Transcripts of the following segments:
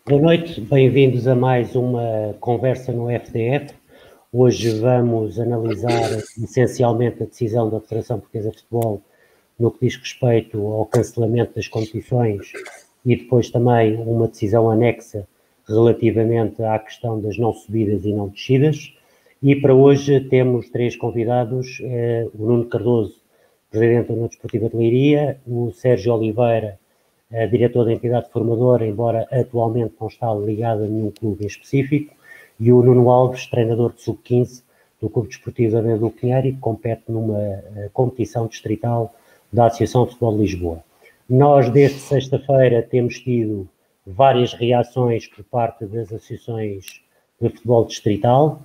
Boa noite, bem-vindos a mais uma conversa no FDF. Hoje vamos analisar essencialmente a decisão da Federação Portuguesa de Futebol no que diz respeito ao cancelamento das competições e depois também uma decisão anexa relativamente à questão das não subidas e não descidas. E para hoje temos três convidados, o Nuno Cardoso, Presidente da União Desportiva de Leiria, o Sérgio Oliveira, diretor da entidade formadora, embora atualmente não está ligado a nenhum clube em específico, e o Nuno Alves, treinador de sub-15 do Clube Desportivo da Beira do Pinheiro, que compete numa competição distrital da Associação de Futebol de Lisboa. Nós, desde sexta-feira, temos tido várias reações por parte das associações de futebol distrital,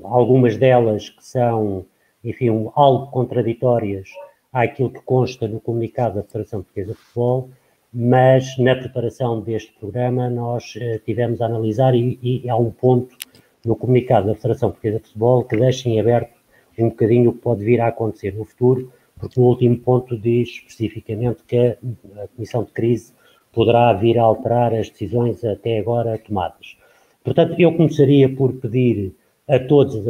algumas delas que são, enfim, algo contraditórias àquilo que consta no comunicado da Federação Portuguesa de Futebol, mas na preparação deste programa nós tivemos a analisar e há um ponto no comunicado da Federação Portuguesa de Futebol que deixa em aberto um bocadinho o que pode vir a acontecer no futuro, porque no último ponto diz especificamente que a Comissão de Crise poderá vir a alterar as decisões até agora tomadas. Portanto, eu começaria por pedir a todos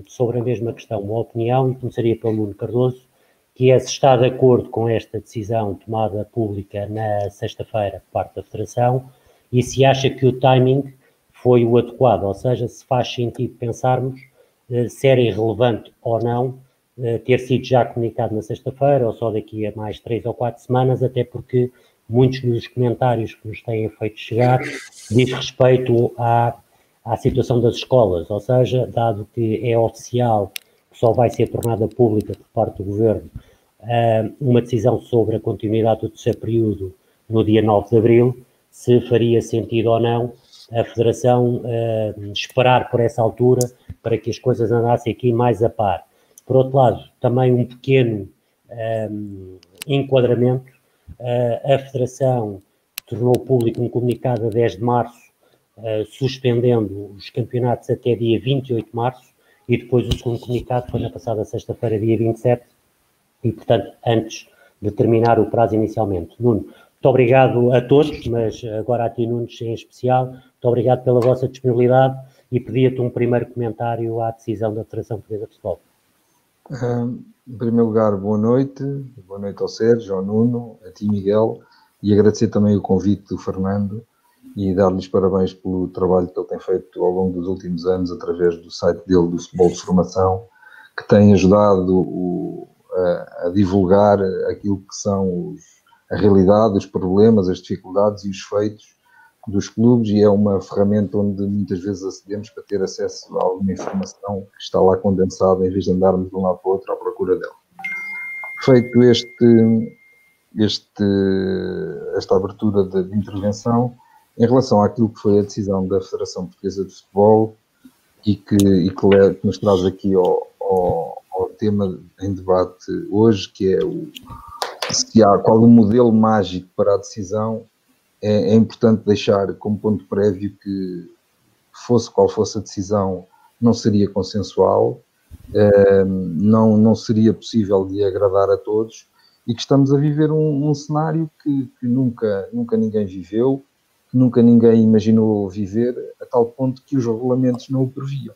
sobre a mesma questão uma opinião e começaria pelo Nuno Cardoso, que é se está de acordo com esta decisão tomada pública na sexta-feira por parte da Federação e se acha que o timing foi o adequado, ou seja, se faz sentido pensarmos se era irrelevante ou não ter sido já comunicado na sexta-feira ou só daqui a mais 3 ou 4 semanas, até porque muitos dos comentários que nos têm feito chegar diz respeito à situação das escolas, ou seja, dado que é oficial que só vai ser tornada pública por parte do Governo uma decisão sobre a continuidade do terceiro período no dia 9 de abril, se faria sentido ou não a Federação esperar por essa altura para que as coisas andassem aqui mais a par. Por outro lado, também um pequeno enquadramento, a Federação tornou público um comunicado a 10 de março, suspendendo os campeonatos até dia 28 de março, e depois o segundo comunicado foi na passada sexta-feira, dia 27, e, portanto, antes de terminar o prazo inicialmente. Nuno, muito obrigado a todos, mas agora a ti, Nuno, em especial, muito obrigado pela vossa disponibilidade e pedia-te um primeiro comentário à decisão da Federação Portuguesa de Futebol. Em primeiro lugar, boa noite ao Sérgio, ao Nuno, a ti, Miguel, e agradecer também o convite do Fernando e dar-lhes parabéns pelo trabalho que ele tem feito ao longo dos últimos anos através do site dele, do Futebol de Formação, que tem ajudado a divulgar aquilo que são a realidade, os problemas, as dificuldades e os feitos dos clubes, e é uma ferramenta onde muitas vezes acedemos para ter acesso a alguma informação que está lá condensada, em vez de andarmos de um lado para o outro à procura dela. Feito esta abertura de intervenção, em relação àquilo que foi a decisão da Federação Portuguesa de Futebol e que nos traz aqui ao tema em debate hoje, que é qual o modelo mágico para a decisão. É importante deixar como ponto prévio que, qual fosse a decisão, não seria consensual, não seria possível de agradar a todos, e que estamos a viver um cenário que nunca ninguém viveu, que nunca ninguém imaginou viver, a tal ponto que os regulamentos não o previam.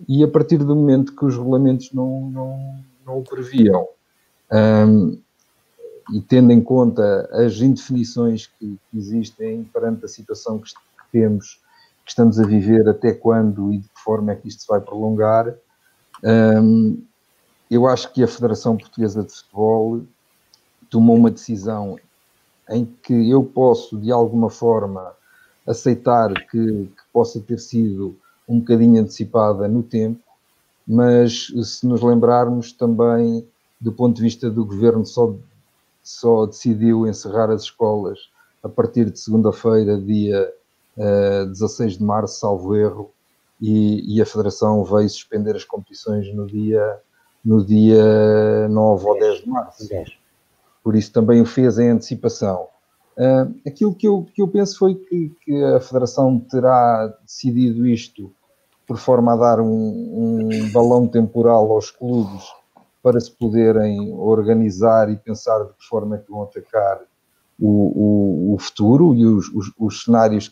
E a partir do momento que os regulamentos não o previam, e tendo em conta as indefinições que existem perante a situação que temos, que estamos a viver, até quando e de que forma é que isto se vai prolongar, eu acho que a Federação Portuguesa de Futebol tomou uma decisão em que eu posso, de alguma forma, aceitar que possa ter sido um bocadinho antecipada no tempo, mas se nos lembrarmos também, do ponto de vista do Governo, só decidiu encerrar as escolas a partir de segunda-feira, dia 16 de março, salvo erro, e a Federação veio suspender as competições no dia 9 ou 10 de março. Por isso também o fez em antecipação. Aquilo que eu penso foi que a Federação terá decidido isto por forma a dar um balão temporal aos clubes para se poderem organizar e pensar de que forma é que vão atacar o futuro e os cenários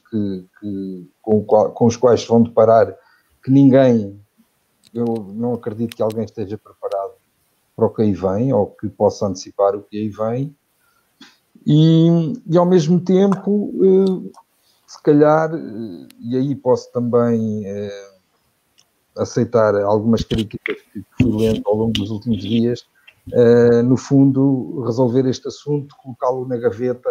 com os quais se vão deparar, que eu não acredito que alguém esteja preparado para o que aí vem, ou que possa antecipar o que aí vem, e ao mesmo tempo, se calhar, e aí posso também aceitar algumas críticas que fui lendo ao longo dos últimos dias, no fundo, resolver este assunto, colocá-lo na gaveta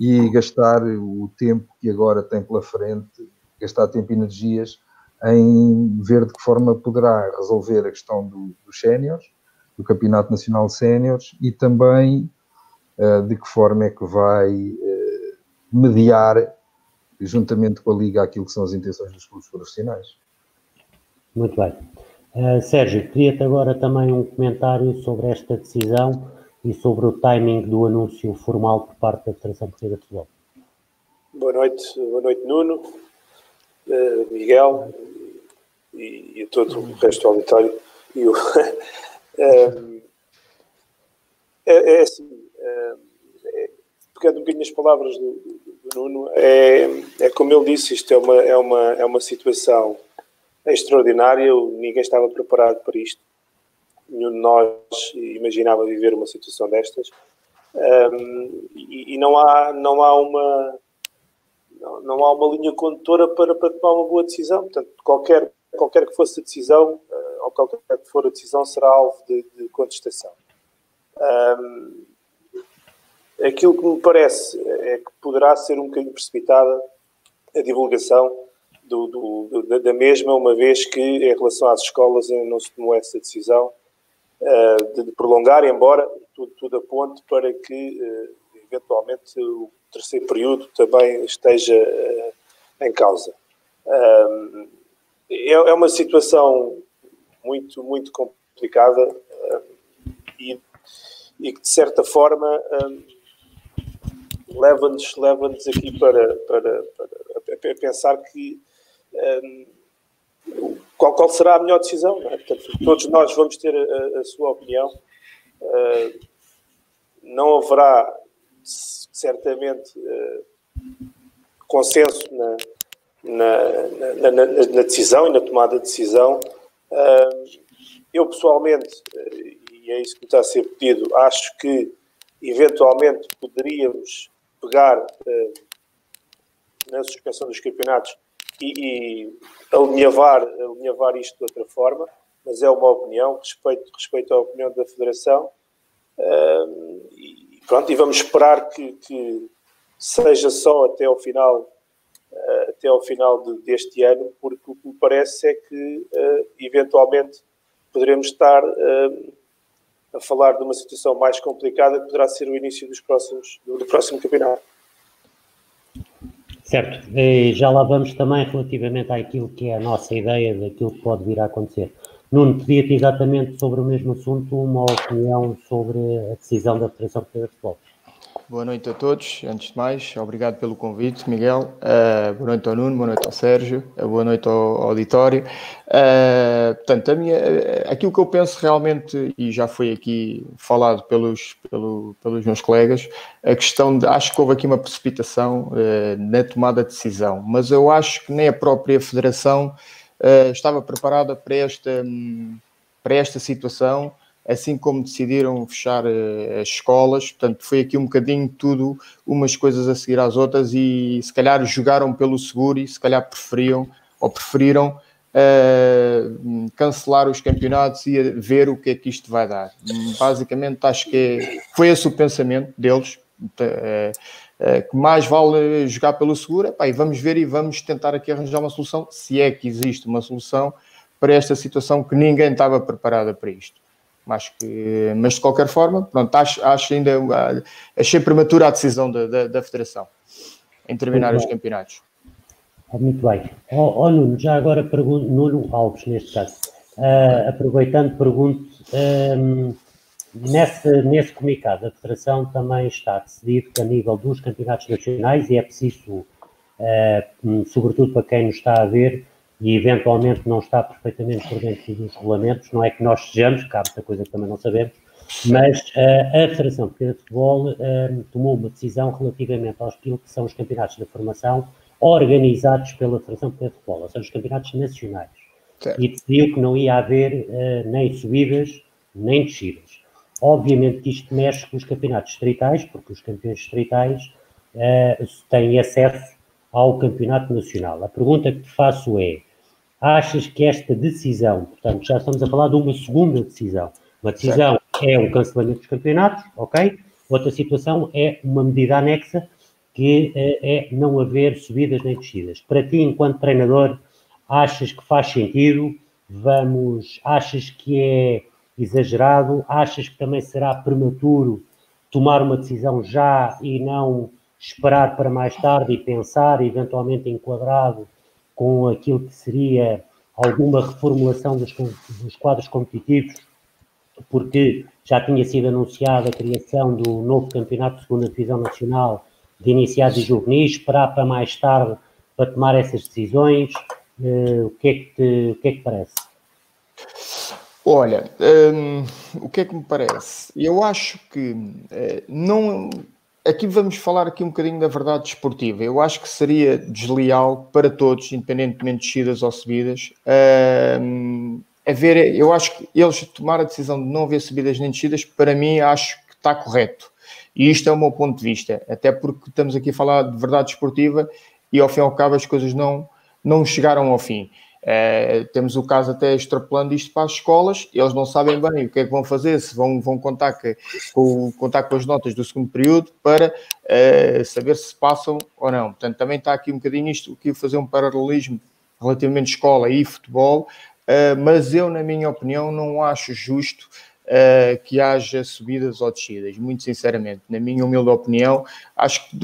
e gastar o tempo que agora tem pela frente, gastar tempo e energias em ver de que forma poderá resolver a questão dos séniores, do Campeonato Nacional de Séniores, e também de que forma é que vai mediar, juntamente com a Liga, aquilo que são as intenções dos clubes profissionais. Muito bem. Sérgio, queria-te agora também um comentário sobre esta decisão e sobre o timing do anúncio formal por parte da Federação Portuguesa de Futebol. Boa noite Nuno, Miguel e a todo o resto do auditório. É assim, pegando um bocadinho nas palavras do Nuno, é como ele disse, isto é uma situação extraordinária, ninguém estava preparado para isto, nenhum de nós imaginava viver uma situação destas, e não há uma linha condutora para tomar uma boa decisão. Portanto, qualquer que fosse a decisão, ou qualquer que for a decisão, será alvo de contestação. Aquilo que me parece é que poderá ser um bocadinho precipitada a divulgação da mesma, uma vez que, em relação às escolas, ainda não se tomou essa decisão de prolongar, embora tudo aponte para que, eventualmente, o terceiro período também esteja em causa. É uma situação muito, muito complicada e que, de certa forma, leva-nos aqui para pensar que qual será a melhor decisão, não é? Portanto, todos nós vamos ter a sua opinião. Não haverá, certamente, consenso na decisão e na tomada de decisão. Eu, pessoalmente, e é isso que me está a ser pedido, acho que, eventualmente, poderíamos pegar na suspensão dos campeonatos e alinhavar isto de outra forma, mas é uma opinião, respeito à opinião da Federação, e vamos esperar que seja só até ao final deste ano, porque o que me parece é que eventualmente poderemos estar a falar de uma situação mais complicada, que poderá ser o início do próximo campeonato. Certo, e já lá vamos também relativamente àquilo que é a nossa ideia daquilo que pode vir a acontecer. Nuno, pedia-te exatamente sobre o mesmo assunto uma opinião sobre a decisão da Federação Portuguesa de Futebol. Boa noite a todos, antes de mais, obrigado pelo convite, Miguel. Boa noite ao Nuno, boa noite ao Sérgio, boa noite ao auditório. Portanto, aquilo que eu penso realmente, e já foi aqui falado pelos meus colegas, a questão de, acho que houve aqui uma precipitação na tomada de decisão, mas eu acho que nem a própria Federação estava preparada para esta situação, assim como decidiram fechar as escolas. Portanto, foi aqui um bocadinho tudo, umas coisas a seguir às outras, e se calhar jogaram pelo seguro e se calhar preferiram cancelar os campeonatos e ver o que é que isto vai dar. Basicamente, acho que foi esse o pensamento deles, que mais vale jogar pelo seguro, e vamos ver e vamos tentar aqui arranjar uma solução, se é que existe uma solução para esta situação, que ninguém estava preparada para isto. Mas de qualquer forma, pronto, acho ainda, achei prematura a decisão da Federação em terminar os campeonatos. Muito bem. Nuno, já agora pergunto, Nuno Alves neste caso, aproveitando, pergunto, nesse comunicado da Federação também está decidido que a nível dos campeonatos nacionais, e é preciso, sobretudo para quem nos está a ver, e eventualmente não está perfeitamente por dentro dos regulamentos, não é que nós sejamos, que há muita coisa que também não sabemos, Mas a Federação Portuguesa de Futebol tomou uma decisão relativamente aos que são os campeonatos de formação organizados pela Federação Portuguesa de Futebol, ou seja, os campeonatos nacionais. Certo. E decidiu que não ia haver nem subidas nem descidas. Obviamente que isto mexe com os campeonatos distritais, porque os campeões distritais têm acesso ao campeonato nacional. A pergunta que te faço é: achas que esta decisão, portanto, já estamos a falar de uma segunda decisão, uma decisão é um cancelamento dos campeonatos, ok? Outra situação é uma medida anexa, que é não haver subidas nem descidas. Para ti, enquanto treinador, achas que faz sentido? Achas que é exagerado? Achas que também será prematuro tomar uma decisão já e não esperar para mais tarde e pensar, eventualmente enquadrado com aquilo que seria alguma reformulação dos quadros competitivos, porque já tinha sido anunciada a criação do novo campeonato de segunda divisão nacional de iniciados e juvenis, esperar para mais tarde para tomar essas decisões? O que é que parece? Olha, o que é que me parece? Eu acho que não... Aqui vamos falar aqui um bocadinho da verdade desportiva. Eu acho que seria desleal para todos, independentemente de descidas ou subidas, eu acho que eles tomar a decisão de não haver subidas nem descidas, para mim, acho que está correto. E isto é o meu ponto de vista, até porque estamos aqui a falar de verdade desportiva e, ao fim e ao cabo, as coisas não chegaram ao fim. Temos o caso até extrapolando isto para as escolas, eles não sabem bem o que é que vão fazer, se vão contar com as notas do segundo período para saber se passam ou não. Portanto, também está aqui um bocadinho isto, aqui fazer um paralelismo relativamente escola e futebol, mas eu, na minha opinião, não acho justo que haja subidas ou descidas, muito sinceramente. Na minha humilde opinião, acho que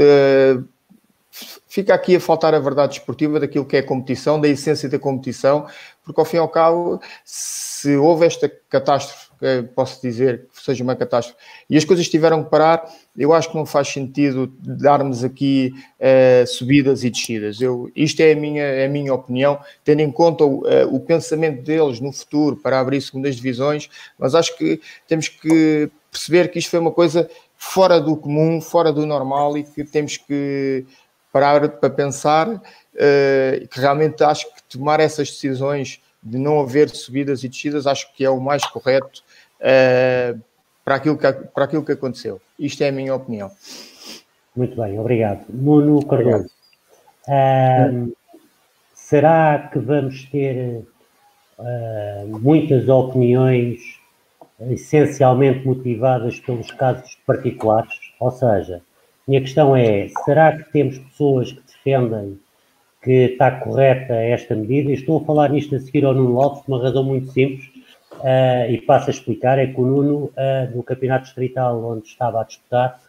fica aqui a faltar a verdade desportiva daquilo que é a competição, da essência da competição, porque ao fim e ao cabo, se houve esta catástrofe, posso dizer que seja uma catástrofe, e as coisas tiveram que parar, eu acho que não faz sentido darmos aqui subidas e descidas. Isto é a minha opinião, tendo em conta o pensamento deles no futuro para abrir segundas divisões, mas acho que temos que perceber que isto foi uma coisa fora do comum, fora do normal, e que temos que parar para pensar, que realmente acho que tomar essas decisões de não haver subidas e descidas, acho que é o mais correto para aquilo que aconteceu. Isto é a minha opinião. Muito bem, obrigado. Nuno Cardoso, será que vamos ter muitas opiniões essencialmente motivadas pelos casos particulares? Ou seja, minha questão é: será que temos pessoas que defendem que está correta esta medida? E estou a falar nisto a seguir ao Nuno Lopes por uma razão muito simples, e passo a explicar. É que o Nuno, no campeonato distrital onde estava a disputar,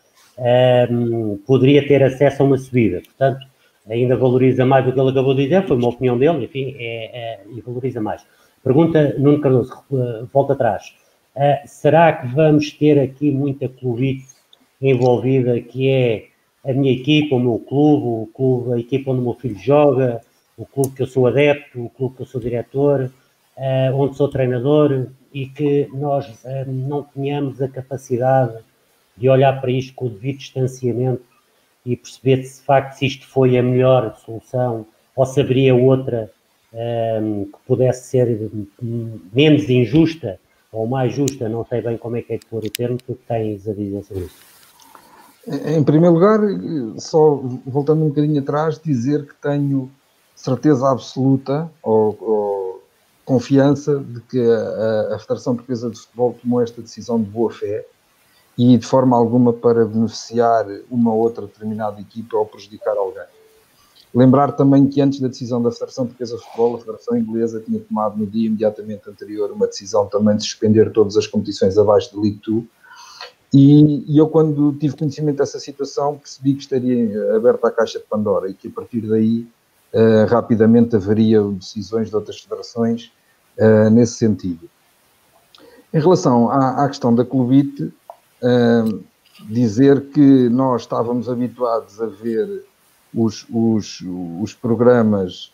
poderia ter acesso a uma subida. Portanto, ainda valoriza mais do que ele acabou de dizer, foi uma opinião dele, enfim, e valoriza mais. Pergunta, Nuno Cardoso, volta atrás. Será que vamos ter aqui muita clubite envolvida, que é a minha equipa, o meu clube, a equipa onde o meu filho joga, o clube que eu sou adepto, o clube que eu sou diretor, onde sou treinador, e que nós não tenhamos a capacidade de olhar para isto com o devido distanciamento e perceber se de facto se isto foi a melhor solução ou se haveria outra que pudesse ser menos injusta ou mais justa. Não sei bem como é que é de pôr o termo. Tu tens a dizer sobre isso? Em primeiro lugar, só voltando um bocadinho atrás, dizer que tenho certeza absoluta ou confiança de que a Federação Portuguesa de Futebol tomou esta decisão de boa fé e de forma alguma para beneficiar uma ou outra determinada equipa ou prejudicar alguém. Lembrar também que antes da decisão da Federação Portuguesa de Futebol, a Federação Inglesa tinha tomado no dia imediatamente anterior uma decisão também de suspender todas as competições abaixo de League 2. E eu, quando tive conhecimento dessa situação, percebi que estaria aberta a caixa de Pandora e que a partir daí rapidamente haveria decisões de outras federações nesse sentido. Em relação à questão da clubite, dizer que nós estávamos habituados a ver os programas,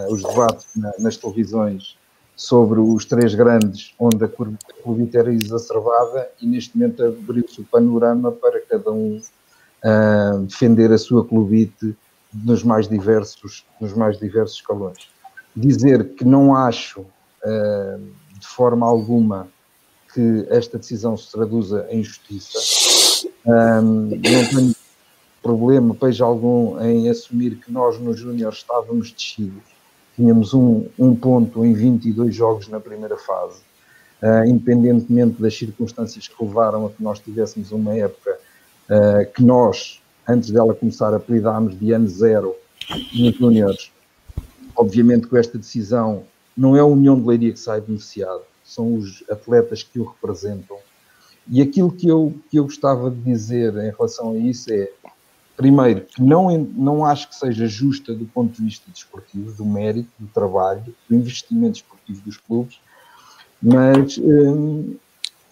os debates nas televisões sobre os três grandes, onde a clubite era exacerbada, e neste momento abriu-se o panorama para cada um defender a sua clubite nos mais diversos escalões. Dizer que não acho de forma alguma que esta decisão se traduza em justiça. Não tenho problema, peixe algum, em assumir que nós nos Júniores estávamos descidos. Tínhamos um ponto em 22 jogos na primeira fase. Independentemente das circunstâncias que levaram a que nós tivéssemos uma época que nós, antes dela começar, apelidámos de ano zero nos Júniores. Obviamente com esta decisão não é a União de Leiria que sai beneficiada, são os atletas que o representam. E aquilo que eu gostava de dizer em relação a isso é, primeiro, que não acho que seja justa do ponto de vista desportivo, do mérito, do trabalho, do investimento desportivo dos clubes, mas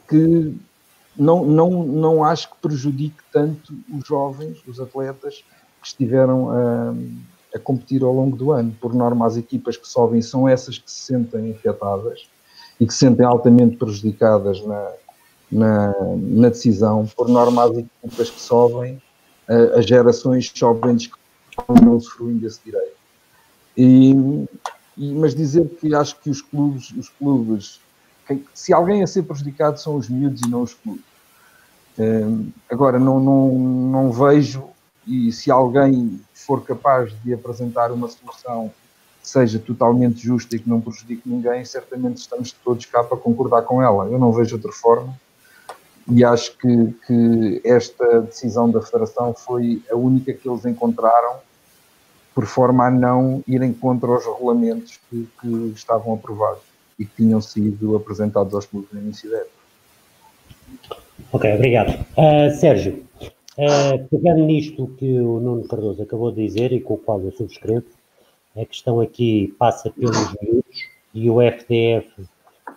que não acho que prejudique tanto os jovens, os atletas que estiveram a competir ao longo do ano. Por norma, as equipas que sobem são essas que se sentem afetadas e que se sentem altamente prejudicadas na decisão. Por norma, as equipas que sobem, as gerações sobem não usufruem desse direito. Mas dizer que acho que os clubes, se alguém a ser prejudicado são os miúdos e não os clubes. Agora, não vejo, e se alguém for capaz de apresentar uma solução que seja totalmente justa e que não prejudique ninguém, certamente estamos todos cá para concordar com ela. Eu não vejo outra forma e acho que esta decisão da Federação foi a única que eles encontraram por forma a não irem contra os regulamentos que estavam aprovados e que tinham sido apresentados aos clubes no início da época. Ok, obrigado. Sérgio, pegando nisto que o Nuno Cardoso acabou de dizer e com o qual eu subscrevo, a questão aqui passa pelos miúdos e o FDF,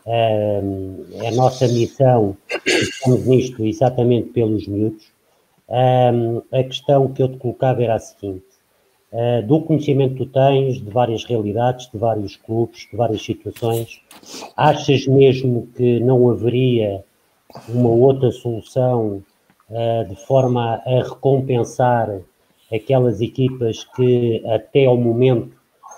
a nossa missão, estamos nisto exatamente pelos miúdos. A questão que eu te colocava era a seguinte: do conhecimento que tu tens de várias realidades, de vários clubes, de várias situações, achas mesmo que não haveria uma outra solução de forma a recompensar aquelas equipas que até ao momento,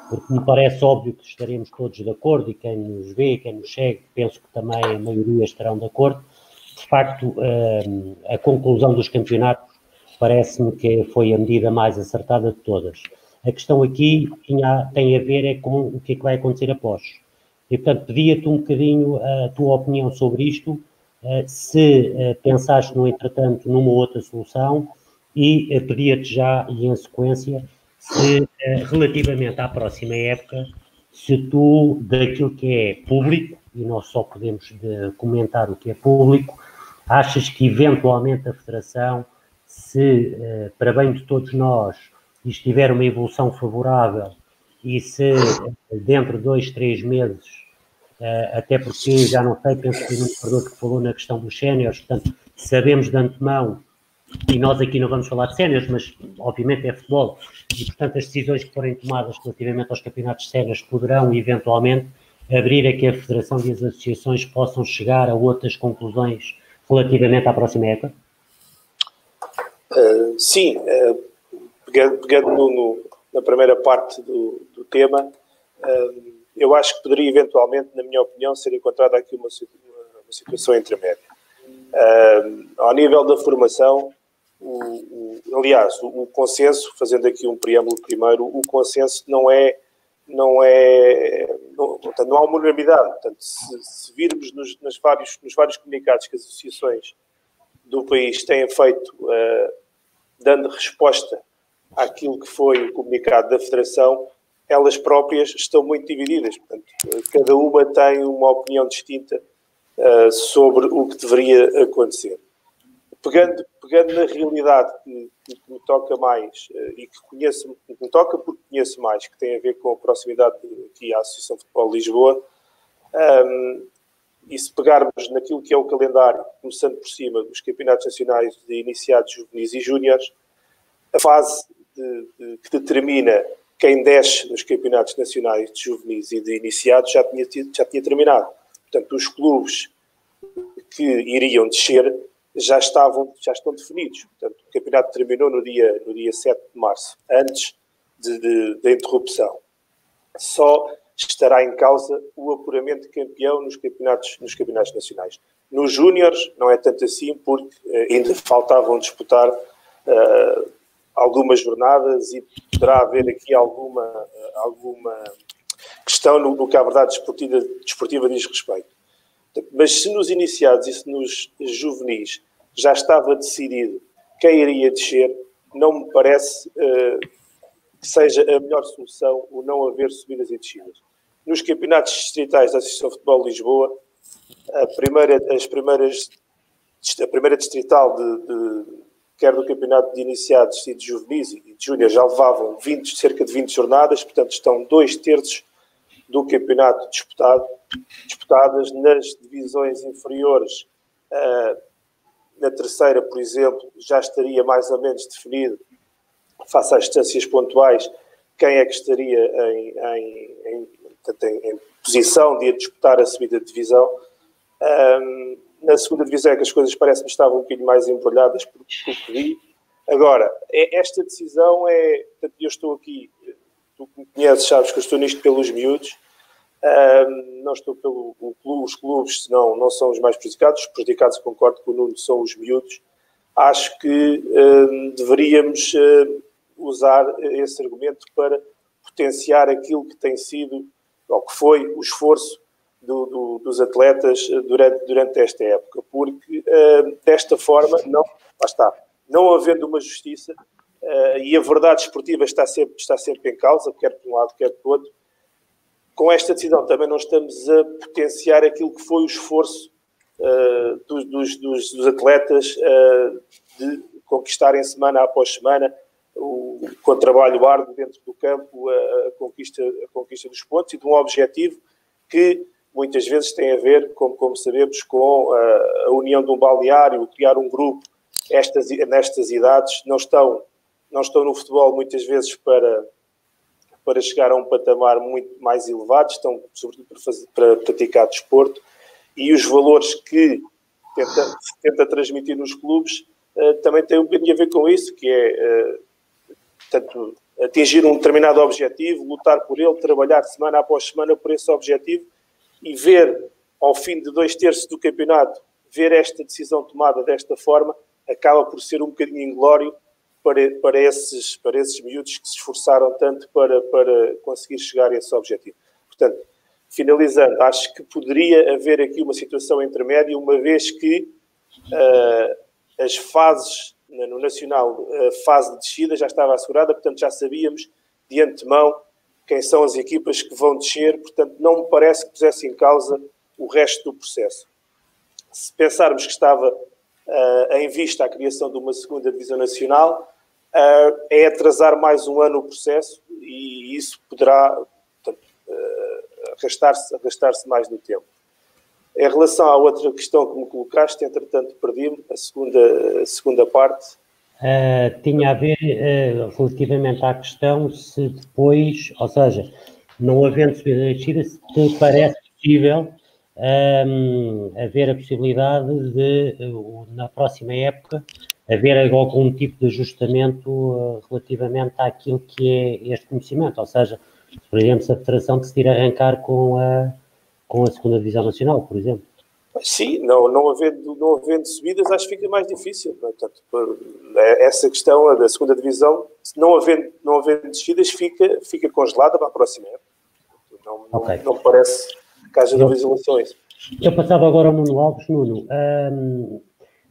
porque me parece óbvio que estaremos todos de acordo, e quem nos vê, quem nos segue, penso que também a maioria estarão de acordo, de facto a conclusão dos campeonatos parece-me que foi a medida mais acertada de todas. A questão aqui tem a ver com o que é que vai acontecer após. E, portanto, pedia-te um bocadinho a tua opinião sobre isto, se pensaste, no entretanto, numa outra solução, e pedia-te já, e em sequência, se relativamente à próxima época, se tu, daquilo que é público, e nós só podemos comentar o que é público, achas que eventualmente a Federação, se para bem de todos nós isto tiver uma evolução favorável e se dentro de 2, 3 meses, até porque já não sei, penso que o Nuno Cardoso que falou na questão dos séniores, portanto, sabemos de antemão, e nós aqui não vamos falar de séniores, mas obviamente é futebol, e portanto as decisões que forem tomadas relativamente aos campeonatos de séniores poderão eventualmente abrir a que a Federação e as associações possam chegar a outras conclusões relativamente à próxima época? Sim, pegando na primeira parte do tema, eu acho que poderia eventualmente, na minha opinião, ser encontrada aqui uma situação intermédia. Ao nível da formação, aliás, o consenso, fazendo aqui um preâmbulo primeiro, o consenso não há uma unanimidade. Portanto, se virmos nos vários comunicados que as associações do país têm feito, dando resposta àquilo que foi o comunicado da Federação, elas próprias estão muito divididas. Portanto, cada uma tem uma opinião distinta sobre o que deveria acontecer. Pegando na realidade que me toca mais e que me toca porque conheço mais, que tem a ver com a proximidade aqui à Associação de Futebol de Lisboa, e se pegarmos naquilo que é o calendário, começando por cima dos campeonatos nacionais de iniciados, juvenis e júniores, a fase que determina quem desce nos campeonatos nacionais de juvenis e de iniciados já tinha terminado. Portanto, os clubes que iriam descer já estão definidos. Portanto, o campeonato terminou no dia 7 de março, antes da interrupção. Só estará em causa o apuramento de campeão nos campeonatos nacionais. Nos júniores não é tanto assim, porque ainda faltavam disputar algumas jornadas e poderá haver aqui alguma questão no que a verdade desportiva diz respeito. Mas se nos iniciados e se nos juvenis já estava decidido quem iria descer, não me parece que seja a melhor solução o não haver subidas e descidas. Nos campeonatos distritais da Associação de Futebol de Lisboa, a primeira distrital quer do campeonato de iniciados e de juvenis e de júnior já levavam cerca de 20 jornadas, portanto estão 2/3 do campeonato disputadas nas divisões inferiores. Na terceira, por exemplo, já estaria mais ou menos definido, face às distâncias pontuais, quem é que estaria em posição de ir disputar a subida de divisão. Na segunda divisão é que as coisas parecem-me estavam um bocadinho mais embrulhadas por que vi. Agora, esta decisão portanto, eu estou aqui, tu que me conheces, sabes que eu estou nisto pelos miúdos, não estou os clubes, senão não são os mais prejudicados. Os prejudicados, concordo com o Nuno, são os miúdos. Acho que deveríamos usar esse argumento para potenciar aquilo que tem sido, ou que foi, o esforço dos atletas durante esta época, porque desta forma, não havendo uma justiça, e a verdade esportiva está sempre em causa, quer por um lado, quer por outro, com esta decisão também não estamos a potenciar aquilo que foi o esforço dos atletas de conquistarem semana após semana, com trabalho árduo dentro do campo, a conquista dos pontos e de um objetivo que muitas vezes tem a ver, como sabemos, com a união de um balneário, criar um grupo. Nestas idades não estão no futebol muitas vezes para chegar a um patamar muito mais elevado, estão sobretudo para praticar desporto, e os valores que tenta transmitir nos clubes também têm um bocadinho a ver com isso, que é portanto, atingir um determinado objetivo, lutar por ele, trabalhar semana após semana por esse objetivo e ver, ao fim de 2/3 do campeonato, ver esta decisão tomada desta forma, acaba por ser um bocadinho inglório para esses miúdos que se esforçaram tanto para conseguir chegar a esse objetivo. Portanto, finalizando, acho que poderia haver aqui uma situação intermédia, uma vez que as fases no Nacional, a fase de descida já estava assegurada, portanto já sabíamos de antemão quem são as equipas que vão descer, portanto não me parece que pusesse em causa o resto do processo. Se pensarmos que estava em vista a criação de uma segunda divisão nacional, é atrasar mais um ano o processo e isso poderá, portanto, arrastar-se mais no tempo. Em relação à outra questão que me colocaste, entretanto perdi-me, a segunda parte. Tinha a ver relativamente à questão se depois, ou seja, não havendo subida e descida, se te parece possível haver a possibilidade de, na próxima época, haver algum tipo de ajustamento relativamente àquilo que é este conhecimento, ou seja, por exemplo, se a Federação decidir arrancar com a segunda Divisão Nacional, por exemplo. Sim, não havendo subidas, acho que fica mais difícil. Portanto, essa questão da segunda divisão, não havendo descidas, fica congelada para a próxima época. Não parece que haja dúvidas em relação a isso. Eu passava agora ao Nuno Alves. Nuno,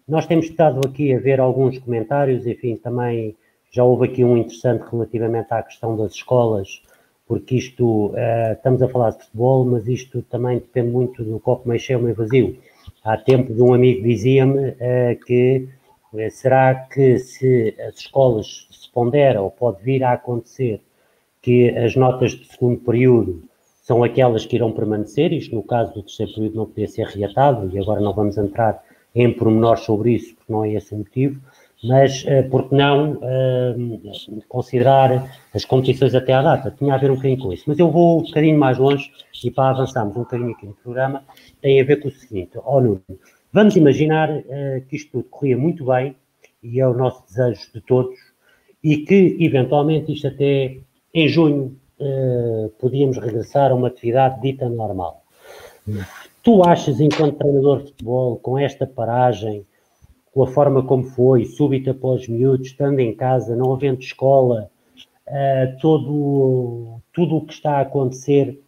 nós temos estado aqui a ver alguns comentários, enfim, também já houve aqui um interessante relativamente à questão das escolas, porque isto, estamos a falar de futebol, mas isto também depende muito do copo meio cheio ou meio vazio. Há tempo de um amigo dizia-me que será que se as escolas se pondera ou pode vir a acontecer que as notas de segundo período são aquelas que irão permanecer, isto no caso do terceiro período não podia ser reatado, e agora não vamos entrar em pormenores sobre isso, porque não é esse o motivo, mas por que não considerar as competições até à data, tinha a ver um bocadinho com isso. Mas eu vou um bocadinho mais longe e para avançarmos um bocadinho aqui no programa, tem a ver com o seguinte, Nuno, vamos imaginar que isto tudo corria muito bem, e é o nosso desejo de todos, e que, eventualmente, isto até em junho podíamos regressar a uma atividade dita normal. Tu achas, enquanto treinador de futebol, com esta paragem, com a forma como foi, súbita para os miúdos, estando em casa, não havendo escola, tudo o que está a acontecer,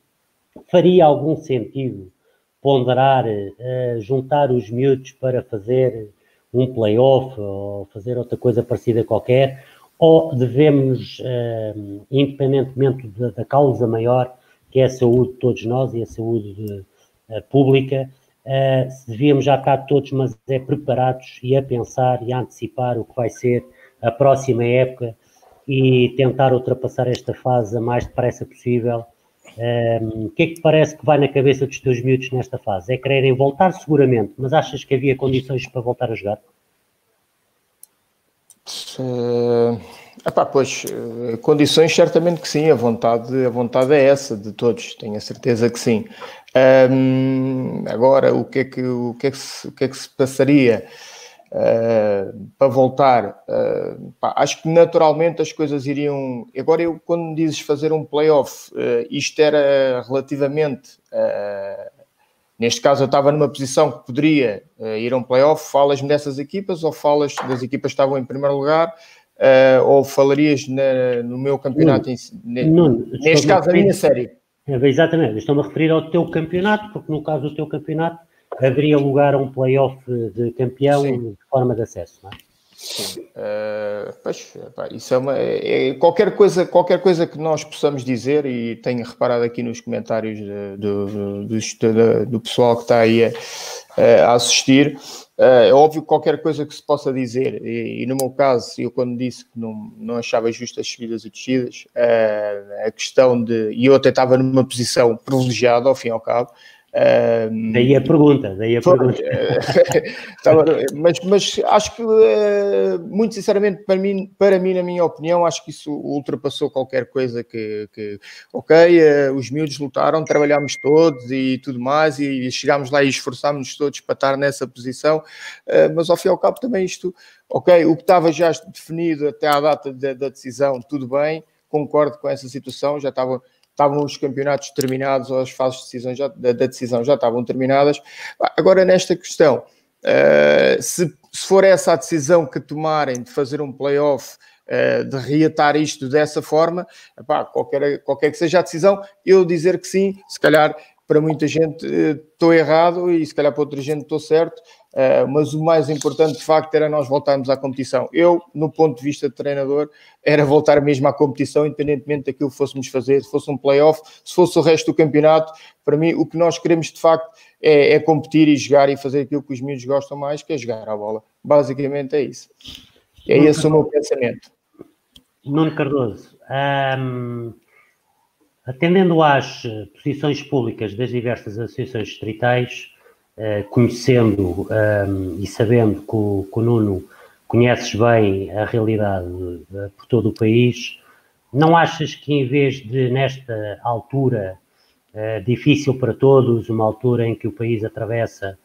faria algum sentido ponderar, juntar os miúdos para fazer um play-off ou fazer outra coisa parecida qualquer, ou devemos, independentemente da causa maior, que é a saúde de todos nós e a saúde pública, devíamos já estar todos, mas preparados e a pensar e a antecipar o que vai ser a próxima época e tentar ultrapassar esta fase a mais depressa possível. O que é que te parece que vai na cabeça dos teus miúdos nesta fase? É quererem voltar seguramente, mas achas que havia condições para voltar a jogar? Pois, condições certamente que sim, a vontade é essa de todos, tenho a certeza que sim. Agora, o que é que se passaria para voltar? Acho que naturalmente as coisas iriam... Agora, quando me dizes fazer um play-off, isto era relativamente... Neste caso, eu estava numa posição que poderia ir a um play-off. Falas-me dessas equipas ou falas das equipas que estavam em primeiro lugar? Ou falarias no meu campeonato? Neste caso, a minha série. Exatamente, estou-me a referir ao teu campeonato, porque no caso do teu campeonato haveria lugar a um play-off de campeão. Sim. De forma de acesso, não é? Sim. Isso qualquer coisa que nós possamos dizer, e tenho reparado aqui nos comentários do pessoal que está aí a assistir, é óbvio que qualquer coisa que se possa dizer, e no meu caso, eu quando disse que não achava justo as subidas e descidas, a questão de... E eu até estava numa posição privilegiada, ao fim e ao cabo. Daí a pergunta. Mas acho que, muito sinceramente, para mim, na minha opinião, acho que isso ultrapassou qualquer coisa que os miúdos lutaram, trabalhámos todos e tudo mais, e chegámos lá e esforçámos-nos todos para estar nessa posição, mas ao fim e ao cabo também isto, o que estava já definido até à data da decisão, tudo bem, concordo com essa situação, já estavam os campeonatos terminados, ou as fases de decisão da decisão já estavam terminadas. Agora, nesta questão, se for essa a decisão que tomarem de fazer um play-off, de reatar isto dessa forma, qualquer que seja a decisão, eu dizer que sim, se calhar para muita gente estou errado e se calhar para outra gente estou certo, mas o mais importante de facto era nós voltarmos à competição. Eu, no ponto de vista de treinador, era voltar mesmo à competição, independentemente daquilo que fôssemos fazer, se fosse um play-off, se fosse o resto do campeonato. Para mim, o que nós queremos de facto é competir e jogar e fazer aquilo que os miúdos gostam mais, que é jogar a bola. Basicamente é isso. É esse o meu pensamento. Nuno Cardoso, atendendo às posições públicas das diversas associações distritais, conhecendo e sabendo que o Nuno conheces bem a realidade por todo o país, não achas que em vez de, nesta altura difícil para todos, uma altura em que o país atravessa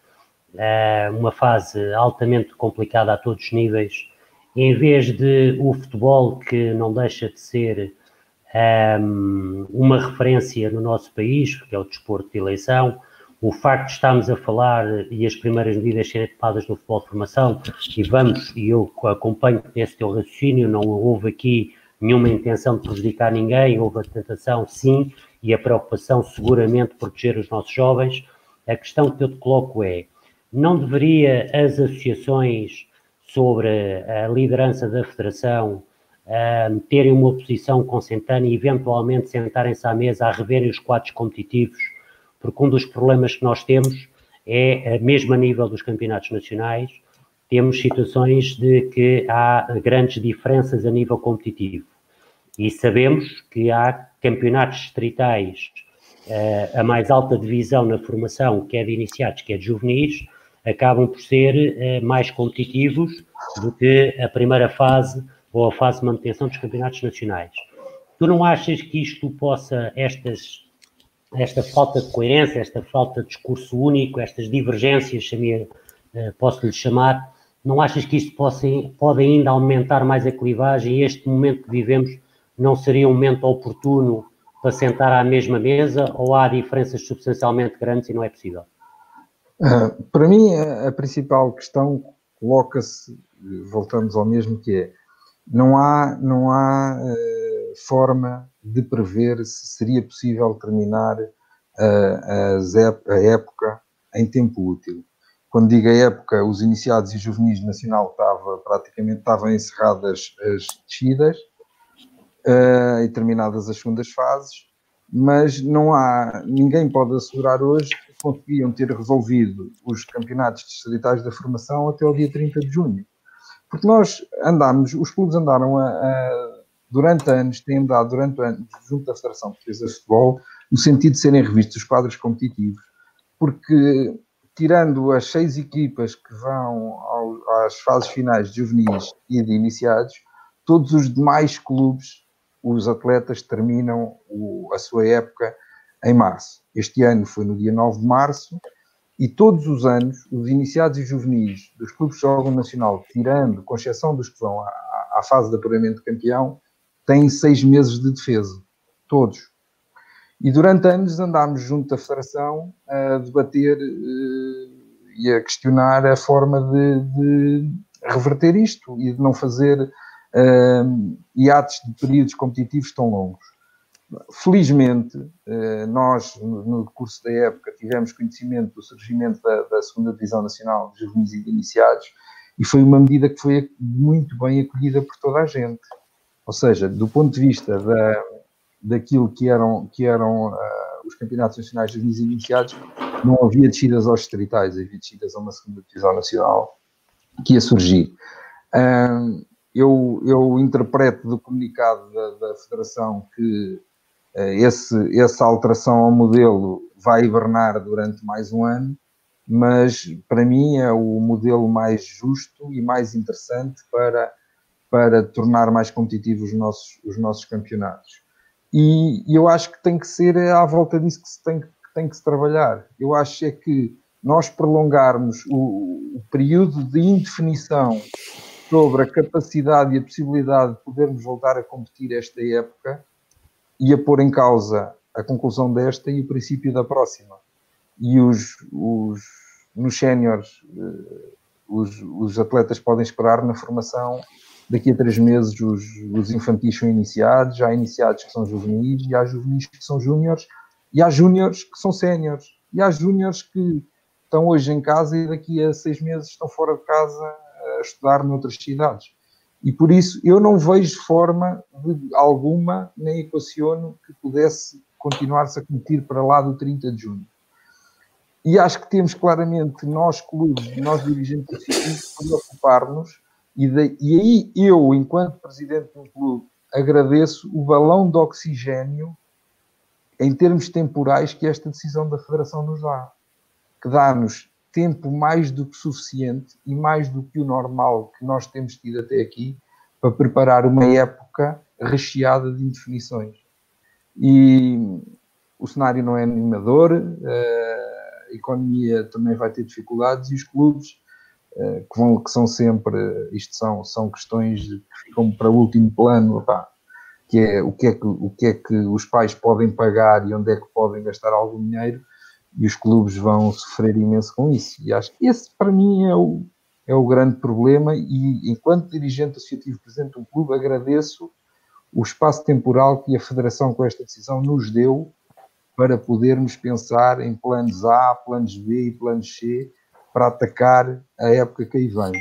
uma fase altamente complicada a todos os níveis, em vez de o futebol, que não deixa de ser uma referência no nosso país, que é o desporto de eleição, o facto de estarmos a falar e as primeiras medidas serem tomadas no futebol de formação, e eu acompanho esse teu raciocínio, não houve aqui nenhuma intenção de prejudicar ninguém, houve a tentação, sim, e a preocupação seguramente de proteger os nossos jovens. A questão que eu te coloco é, não deveria as associações, sobre a liderança da Federação, terem uma posição consentânea e eventualmente sentarem-se à mesa a reverem os quadros competitivos, porque um dos problemas que nós temos é, mesmo a nível dos campeonatos nacionais, temos situações de que há grandes diferenças a nível competitivo. E sabemos que há campeonatos distritais, a mais alta divisão na formação, que é de iniciados, que é de juvenis, acabam por ser mais competitivos do que a primeira fase ou a fase de manutenção dos campeonatos nacionais. Tu não achas que isto possa, esta falta de coerência, esta falta de discurso único, estas divergências, posso-lhe chamar, não achas que isto pode ainda aumentar mais a clivagem e este momento que vivemos não seria um momento oportuno para sentar à mesma mesa, ou há diferenças substancialmente grandes e não é possível? Para mim, a principal questão coloca-se, voltamos ao mesmo, que é, não há forma de prever se seria possível terminar a época em tempo útil. Quando digo a época, os iniciados e juvenis nacional estavam encerradas as descidas e terminadas as segundas fases, mas ninguém pode assegurar hoje que conseguiam ter resolvido os campeonatos distritais da formação até o dia 30 de junho. Porque os clubes andaram durante anos, têm andado durante anos junto da Federação Portuguesa de Futebol, no sentido de serem revistos os quadros competitivos, porque tirando as 6 equipas que vão às fases finais de juvenis e de iniciados, todos os demais clubes, os atletas terminam a sua época em março. Este ano foi no dia 9 de março, e todos os anos, os iniciados e juvenis dos clubes de jogo nacional, tirando, com exceção dos que vão à fase de apuramento de campeão, têm 6 meses de defesa. Todos. E durante anos andámos junto da Federação a debater e a questionar a forma de reverter isto e de não fazer hiatos de períodos competitivos tão longos. Felizmente, nós, no curso da época, tivemos conhecimento do surgimento da segunda Divisão Nacional de Juvenis e de Iniciados, e foi uma medida que foi muito bem acolhida por toda a gente. Ou seja, do ponto de vista daquilo que eram os campeonatos nacionais de juvenis e iniciados, não havia descidas aos distritais, havia descidas a uma segunda Divisão Nacional que ia surgir. Eu interpreto do comunicado da Federação que essa alteração ao modelo vai hibernar durante mais um ano, mas para mim é o modelo mais justo e mais interessante para tornar mais competitivos os nossos campeonatos. E eu acho que tem que ser à volta disso que tem que se trabalhar. Eu acho é que nós prolongarmos o período de indefinição sobre a capacidade e a possibilidade de podermos voltar a competir esta época e a pôr em causa a conclusão desta e o princípio da próxima. E nos séniores, os atletas podem esperar na formação, daqui a 3 meses os infantis são iniciados, já há iniciados que são juvenis, e há juvenis que são júniores, e há júniores que são séniores, e há júniores que estão hoje em casa e daqui a 6 meses estão fora de casa a estudar noutras cidades. E por isso eu não vejo forma alguma, nem equaciono, que pudesse continuar-se a competir para lá do 30 de junho. E acho que temos claramente, nós clubes, nós dirigentes associativos, preocupar-nos, e aí eu, enquanto presidente de um clube, agradeço o balão de oxigénio em termos temporais que esta decisão da Federação nos dá, que dá-nos tempo mais do que suficiente e mais do que o normal que nós temos tido até aqui para preparar uma época recheada de indefinições. E o cenário não é animador, a economia também vai ter dificuldades e os clubes que são sempre, isto são questões que ficam para o último plano, que é o que é que os pais podem pagar e onde é que podem gastar algum dinheiro, e os clubes vão sofrer imenso com isso. E acho que esse, para mim, é o grande problema, e enquanto dirigente associativo, presidente de um clube, agradeço o espaço temporal que a Federação, com esta decisão, nos deu para podermos pensar em planos A, planos B e planos C para atacar a época que aí vem.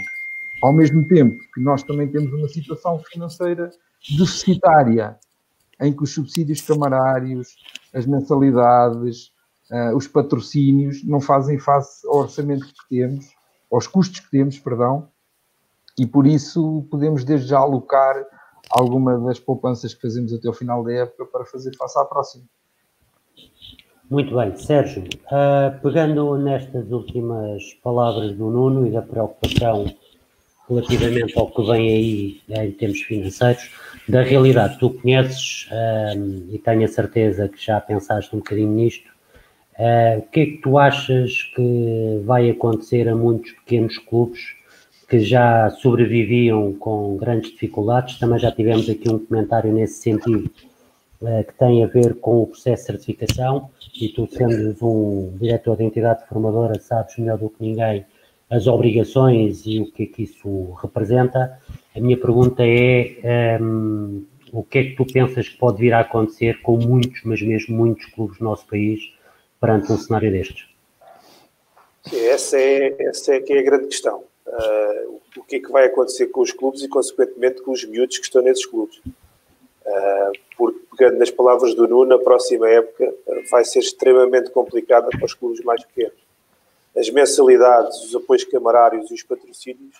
Ao mesmo tempo que nós também temos uma situação financeira deficitária, em que os subsídios camarários, as mensalidades, os patrocínios não fazem face ao orçamento que temos, aos custos que temos, perdão, e por isso podemos desde já alocar alguma das poupanças que fazemos até ao final da época para fazer face à próxima. Muito bem, Sérgio, pegando nestas últimas palavras do Nuno e da preocupação relativamente ao que vem aí em termos financeiros, da realidade. Tu conheces, e tenho a certeza que já pensaste um bocadinho nisto, o que é que tu achas que vai acontecer a muitos pequenos clubes que já sobreviviam com grandes dificuldades? Também já tivemos aqui um comentário nesse sentido, que tem a ver com o processo de certificação, e tu, sendo um diretor de entidade formadora, sabes melhor do que ninguém as obrigações e o que é que isso representa. A minha pergunta é, o que é que tu pensas que pode vir a acontecer com muitos, mas mesmo muitos clubes do nosso país perante um cenário destes? Sim, essa é que é a grande questão. O que é que vai acontecer com os clubes e, consequentemente, com os miúdos que estão nesses clubes? Porque, pegando nas palavras do Nuno, a próxima época vai ser extremamente complicada para os clubes mais pequenos. As mensalidades, os apoios camarários e os patrocínios,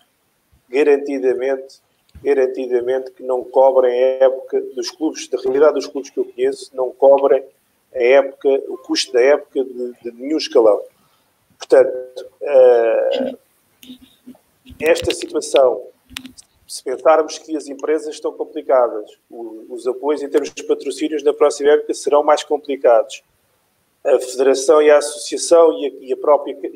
garantidamente que não cobrem a época dos clubes, da realidade dos clubes que eu conheço, não cobrem a época, o custo da época de nenhum escalão. Portanto, esta situação, se pensarmos que as empresas estão complicadas, os apoios em termos de patrocínios na próxima época serão mais complicados. A Federação e a Associação e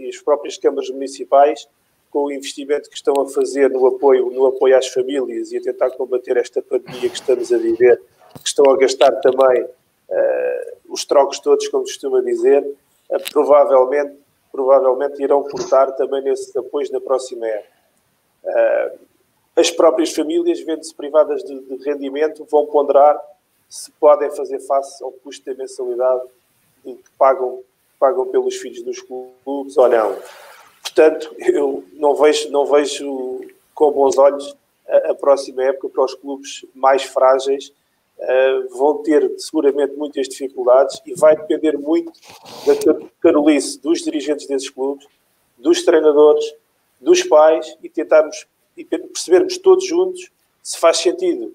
as próprias câmaras municipais, com o investimento que estão a fazer no apoio às famílias e a tentar combater esta pandemia que estamos a viver, que estão a gastar também os trocos todos, como costuma dizer, provavelmente irão cortar também nesses apoios na próxima época. As próprias famílias, vendo-se privadas de rendimento, vão ponderar se podem fazer face ao custo da mensalidade que pagam pelos filhos dos clubes ou não. Portanto, eu não vejo com bons olhos a próxima época para os clubes mais frágeis. Vão ter seguramente muitas dificuldades e vai depender muito da carolice dos dirigentes desses clubes, dos treinadores, dos pais, e percebermos todos juntos se faz sentido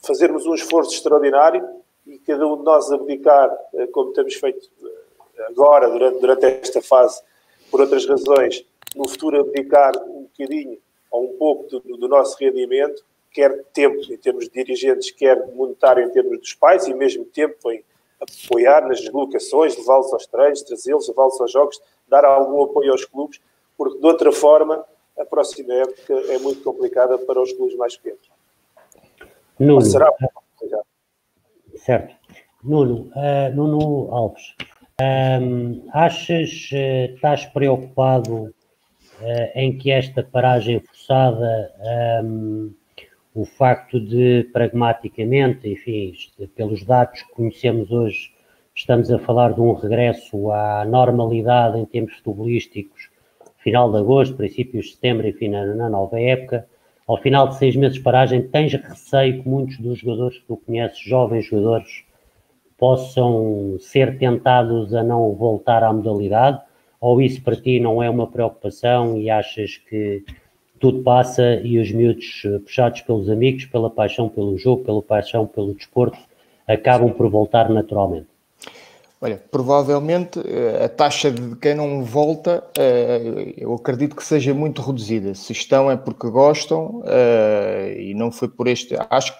fazermos um esforço extraordinário e cada um de nós abdicar, como temos feito agora, durante esta fase, por outras razões, no futuro abdicar um bocadinho ou um pouco do nosso rendimento, quer tempo em termos de dirigentes, quer monetário em termos dos pais, e mesmo tempo em apoiar nas deslocações, levá-los aos treinos, trazê-los, levá-los aos jogos, dar algum apoio aos clubes, porque de outra forma a próxima época é muito complicada para os clubes mais pequenos. Nuno, será certo. Nuno Alves, estás preocupado em que esta paragem forçada, o facto de, pragmaticamente, enfim, pelos dados que conhecemos hoje, estamos a falar de um regresso à normalidade em termos futebolísticos, final de agosto, princípios de setembro, enfim, na nova época. Ao final de 6 meses de paragem, tens receio que muitos dos jogadores que tu conheces, jovens jogadores, possam ser tentados a não voltar à modalidade? Ou isso para ti não é uma preocupação e achas que tudo passa e os miúdos, puxados pelos amigos, pela paixão pelo jogo, pela paixão pelo desporto, acabam por voltar naturalmente? Olha, provavelmente a taxa de quem não volta, eu acredito que seja muito reduzida. Se estão é porque gostam e não foi por este...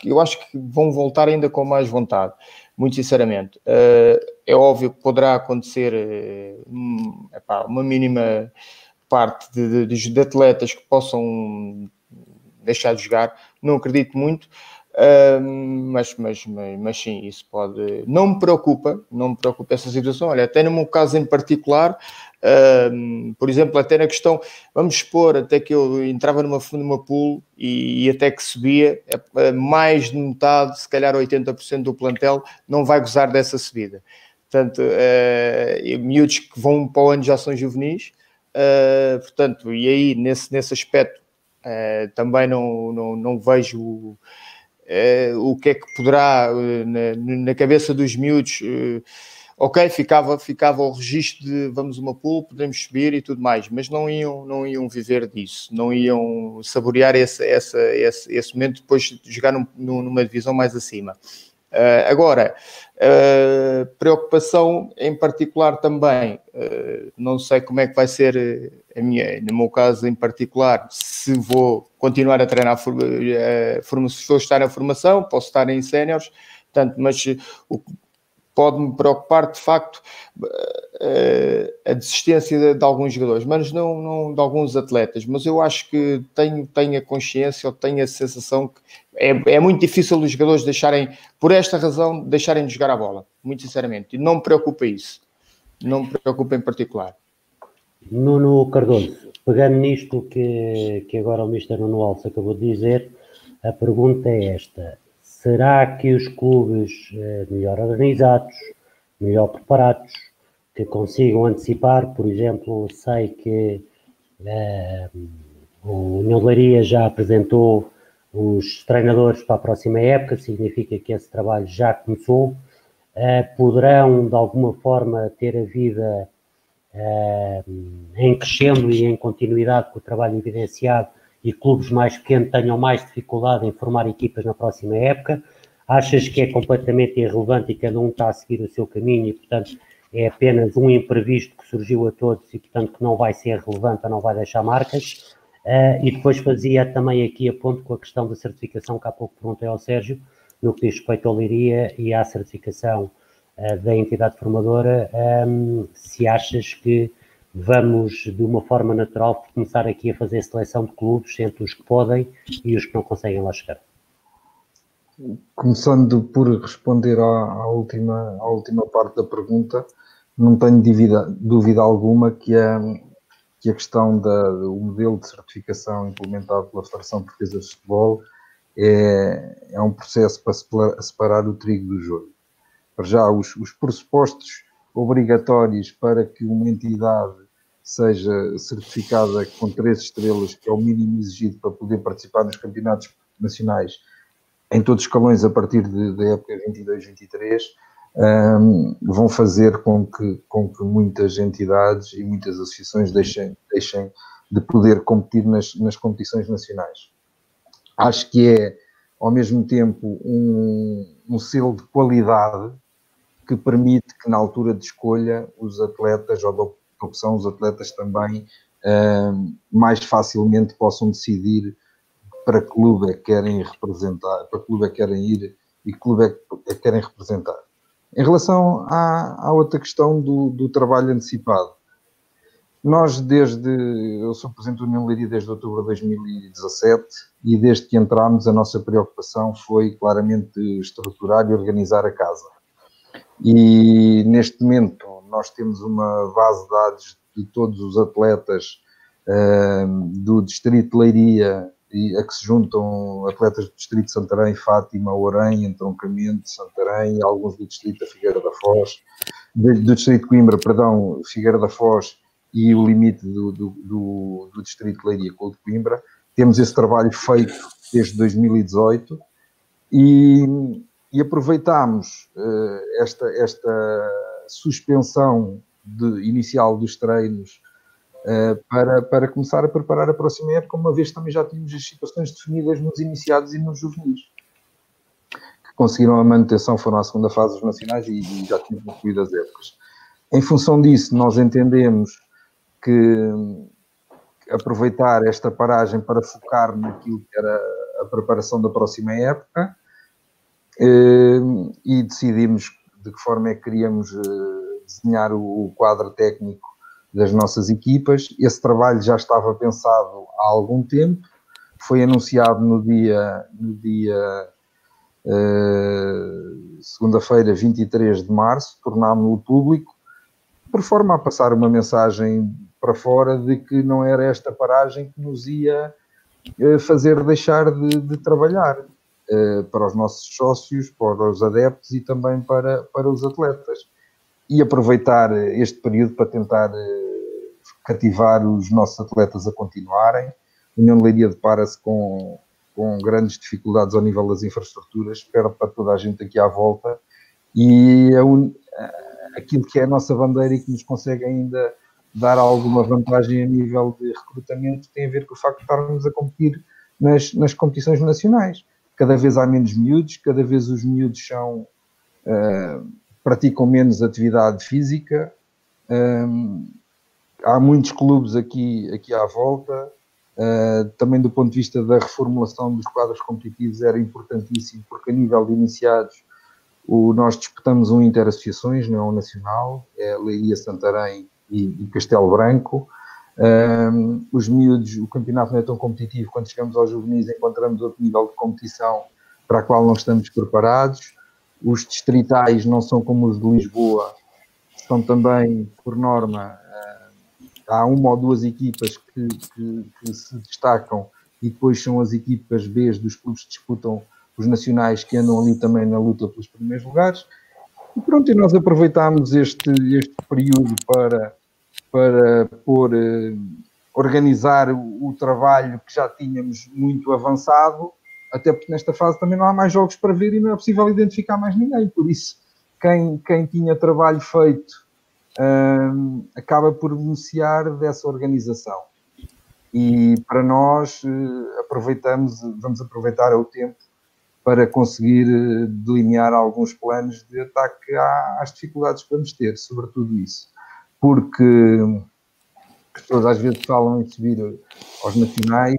Eu acho que vão voltar ainda com mais vontade, muito sinceramente. É óbvio que poderá acontecer uma mínima parte de atletas que possam deixar de jogar. Não acredito muito. Mas sim, isso pode... Não me preocupa essa situação. Olha, até no meu caso em particular, por exemplo, até na questão, vamos supor, até que eu entrava numa pool e até que subia, mais de metade, se calhar 80% do plantel, não vai gozar dessa subida. Portanto, miúdos que vão para o ano já são juvenis, portanto, e aí nesse aspecto também não vejo... o que é que poderá na cabeça dos miúdos, ok, ficava o registro de vamos uma pool, podemos subir e tudo mais, mas não iam viver disso, não iam saborear esse momento depois de jogar numa divisão mais acima. Agora, preocupação em particular também, não sei como é que vai ser no meu caso em particular, se vou continuar a treinar, se vou estar na formação, posso estar em séniores, portanto, mas pode-me preocupar de facto a desistência de alguns jogadores, mas não de alguns atletas. Mas eu acho que tenho a consciência, ou tenho a sensação que é muito difícil os jogadores deixarem, por esta razão, deixarem de jogar a bola, muito sinceramente. E não me preocupa isso. Não me preocupa em particular. Nuno Cardoso, pegando nisto que agora o Mr. Nuno Alves acabou de dizer, a pergunta é esta: será que os clubes melhor organizados, melhor preparados, que consigam antecipar, por exemplo, sei que o União de Leiria já apresentou os treinadores para a próxima época, significa que esse trabalho já começou, poderão de alguma forma ter a vida em crescendo e em continuidade com o trabalho evidenciado, e clubes mais pequenos tenham mais dificuldade em formar equipas na próxima época? Achas que é completamente irrelevante e cada um está a seguir o seu caminho e, portanto, é apenas um imprevisto que surgiu a todos e, portanto, que não vai ser relevante ou não vai deixar marcas? E depois fazia também aqui a ponto com a questão da certificação, que há pouco perguntei ao Sérgio, no que diz respeito ao Leiria e à certificação da entidade formadora, se achas que vamos, de uma forma natural, começar aqui a fazer seleção de clubes entre os que podem e os que não conseguem lá chegar? Começando por responder à última parte da pergunta, não tenho dúvida alguma que a questão do modelo de certificação implementado pela Federação Portuguesa de Futebol é um processo para separar o trigo do joio. Para já, os pressupostos obrigatórios para que uma entidade seja certificada com 3 estrelas, que é o mínimo exigido para poder participar nos campeonatos nacionais em todos os escalões a partir da época 22-23, vão fazer com que muitas entidades e muitas associações deixem de poder competir nas competições nacionais. Acho que é, ao mesmo tempo, um selo de qualidade que permite que, na altura de escolha, os atletas, ou da opção, os atletas também mais facilmente possam decidir para que clube é que querem representar, para que clube é que querem ir e que clube é que querem representar. Em relação à outra questão do trabalho antecipado, nós eu sou presidente da União de Leiria desde outubro de 2017 e desde que entramos a nossa preocupação foi claramente estruturar e organizar a casa. E neste momento nós temos uma base de dados de todos os atletas do Distrito de Leiria, a que se juntam atletas do Distrito de Santarém, Fátima, Orém, Entroncamento, Santarém, alguns do Distrito da Figueira da Foz, do Distrito de Coimbra, perdão, Figueira da Foz e o limite do Distrito de Leiria com o de Coimbra. Temos esse trabalho feito desde 2018 e aproveitámos esta suspensão inicial dos treinos para começar a preparar a próxima época, uma vez também já tínhamos as situações definidas nos iniciados e nos juvenis. Que conseguiram a manutenção, foram à segunda fase dos nacionais e já tinham concluído as épocas. Em função disso, nós entendemos que aproveitar esta paragem para focar naquilo que era a preparação da próxima época e decidimos de que forma é que queríamos desenhar o quadro técnico das nossas equipas. Esse trabalho já estava pensado há algum tempo, foi anunciado no dia segunda-feira, 23 de março, tornámos-lo público, por forma a passar uma mensagem para fora de que não era esta paragem que nos ia fazer deixar de trabalhar para os nossos sócios, para os adeptos e também para os atletas. E aproveitar este período para tentar cativar os nossos atletas a continuarem. A União de Leiria depara-se com grandes dificuldades ao nível das infraestruturas, espero para toda a gente aqui à volta, e aquilo que é a nossa bandeira e que nos consegue ainda dar alguma vantagem a nível de recrutamento tem a ver com o facto de estarmos a competir nas competições nacionais. cada vez há menos miúdos, cada vez os miúdos praticam menos atividade física, há muitos clubes aqui à volta, também do ponto de vista da reformulação dos quadros competitivos era importantíssimo, porque a nível de iniciados nós disputamos um interassociações, não é um nacional, é Leiria, Santarém e Castelo Branco. Os miúdos, o campeonato não é tão competitivo, quando chegamos aos juvenis encontramos outro nível de competição para a qual não estamos preparados. Os distritais não são como os de Lisboa, são também, por norma, há uma ou duas equipas que se destacam e depois são as equipas B dos clubes que disputam os nacionais, que andam ali também na luta pelos primeiros lugares. E pronto, e nós aproveitámos este período para organizar o trabalho que já tínhamos muito avançado, até porque nesta fase também não há mais jogos para ver e não é possível identificar mais ninguém. Por isso, quem tinha trabalho feito acaba por beneficiar dessa organização. E para nós, vamos aproveitar o tempo para conseguir delinear alguns planos de ataque às dificuldades que vamos ter, sobretudo isso. Porque as pessoas às vezes falam em subir aos nacionais.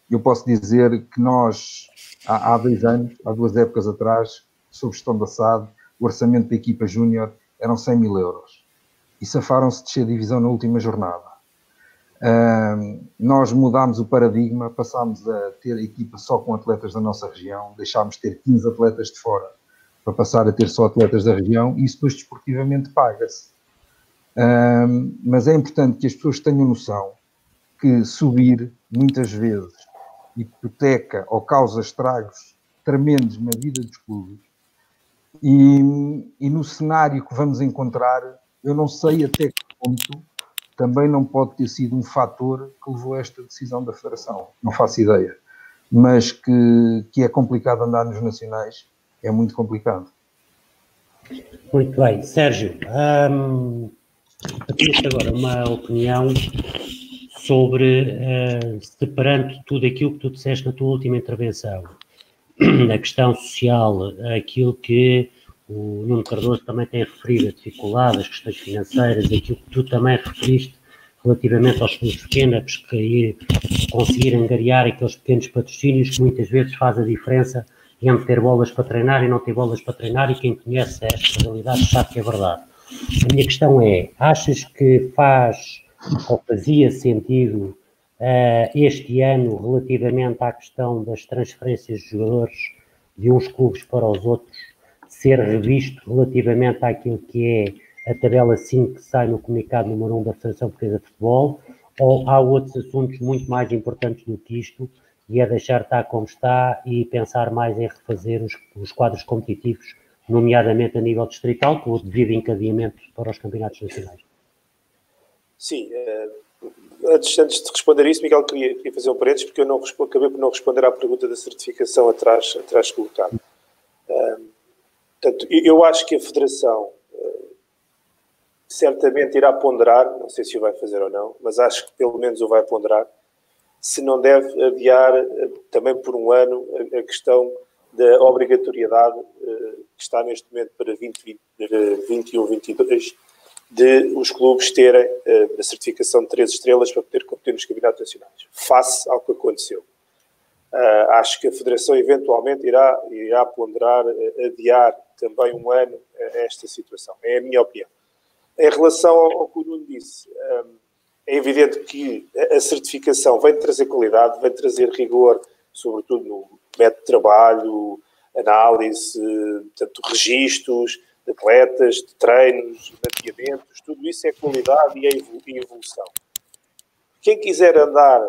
Eu posso dizer que nós, há 2 anos, há 2 épocas atrás, sob gestão da SAD, o orçamento da equipa júnior eram 100.000 euros. E safaram-se de descer a divisão na última jornada. Nós mudámos o paradigma, passámos a ter a equipa só com atletas da nossa região, deixámos de ter 15 atletas de fora para passar a ter só atletas da região, e isso depois desportivamente paga-se. Mas é importante que as pessoas tenham noção que subir, muitas vezes, hipoteca ou causa estragos tremendos na vida dos clubes, e no cenário que vamos encontrar, eu não sei até que ponto também não pode ter sido um fator que levou a esta decisão da Federação. Não faço ideia. Mas que é complicado andar nos nacionais, é muito complicado. Muito bem. Sérgio, pediste agora uma opinião sobre, separando tudo aquilo que tu disseste na tua última intervenção, a questão social, aquilo que o Nuno Cardoso também tem referido, a dificuldade, as questões financeiras, aquilo que tu também referiste relativamente aos clubes pequenos, conseguir angariar aqueles pequenos patrocínios que muitas vezes faz a diferença entre ter bolas para treinar e não ter bolas para treinar, e quem conhece esta realidade sabe que é verdade. A minha questão é, achas que faz ou fazia sentido este ano, relativamente à questão das transferências de jogadores de uns clubes para os outros, ser revisto relativamente àquilo que é a tabela 5 que sai no comunicado número 1 da Federação Portuguesa de Futebol, ou há outros assuntos muito mais importantes do que isto, e é deixar estar como está e pensar mais em refazer os quadros competitivos, nomeadamente a nível distrital, com o devido encadeamento para os campeonatos nacionais? Sim, antes de responder isso, Miguel, queria fazer um parênteses, porque eu acabei por não responder à pergunta da certificação atrás colocada. Portanto, eu acho que a Federação certamente irá ponderar, não sei se o vai fazer ou não, mas acho que pelo menos o vai ponderar, se não deve adiar também por um ano a questão da obrigatoriedade que está neste momento para 21-22 de os clubes terem a certificação de 3 estrelas para poder competir nos campeonatos nacionais, face ao que aconteceu. Acho que a Federação eventualmente irá ponderar adiar também um ano esta situação. É a minha opinião. Em relação ao que o Nuno disse, é evidente que a certificação vem trazer qualidade, vem trazer rigor, sobretudo no método de trabalho, análise, portanto, registros de atletas, de treinos, mapeamentos, tudo isso é qualidade e é evolução. Quem quiser andar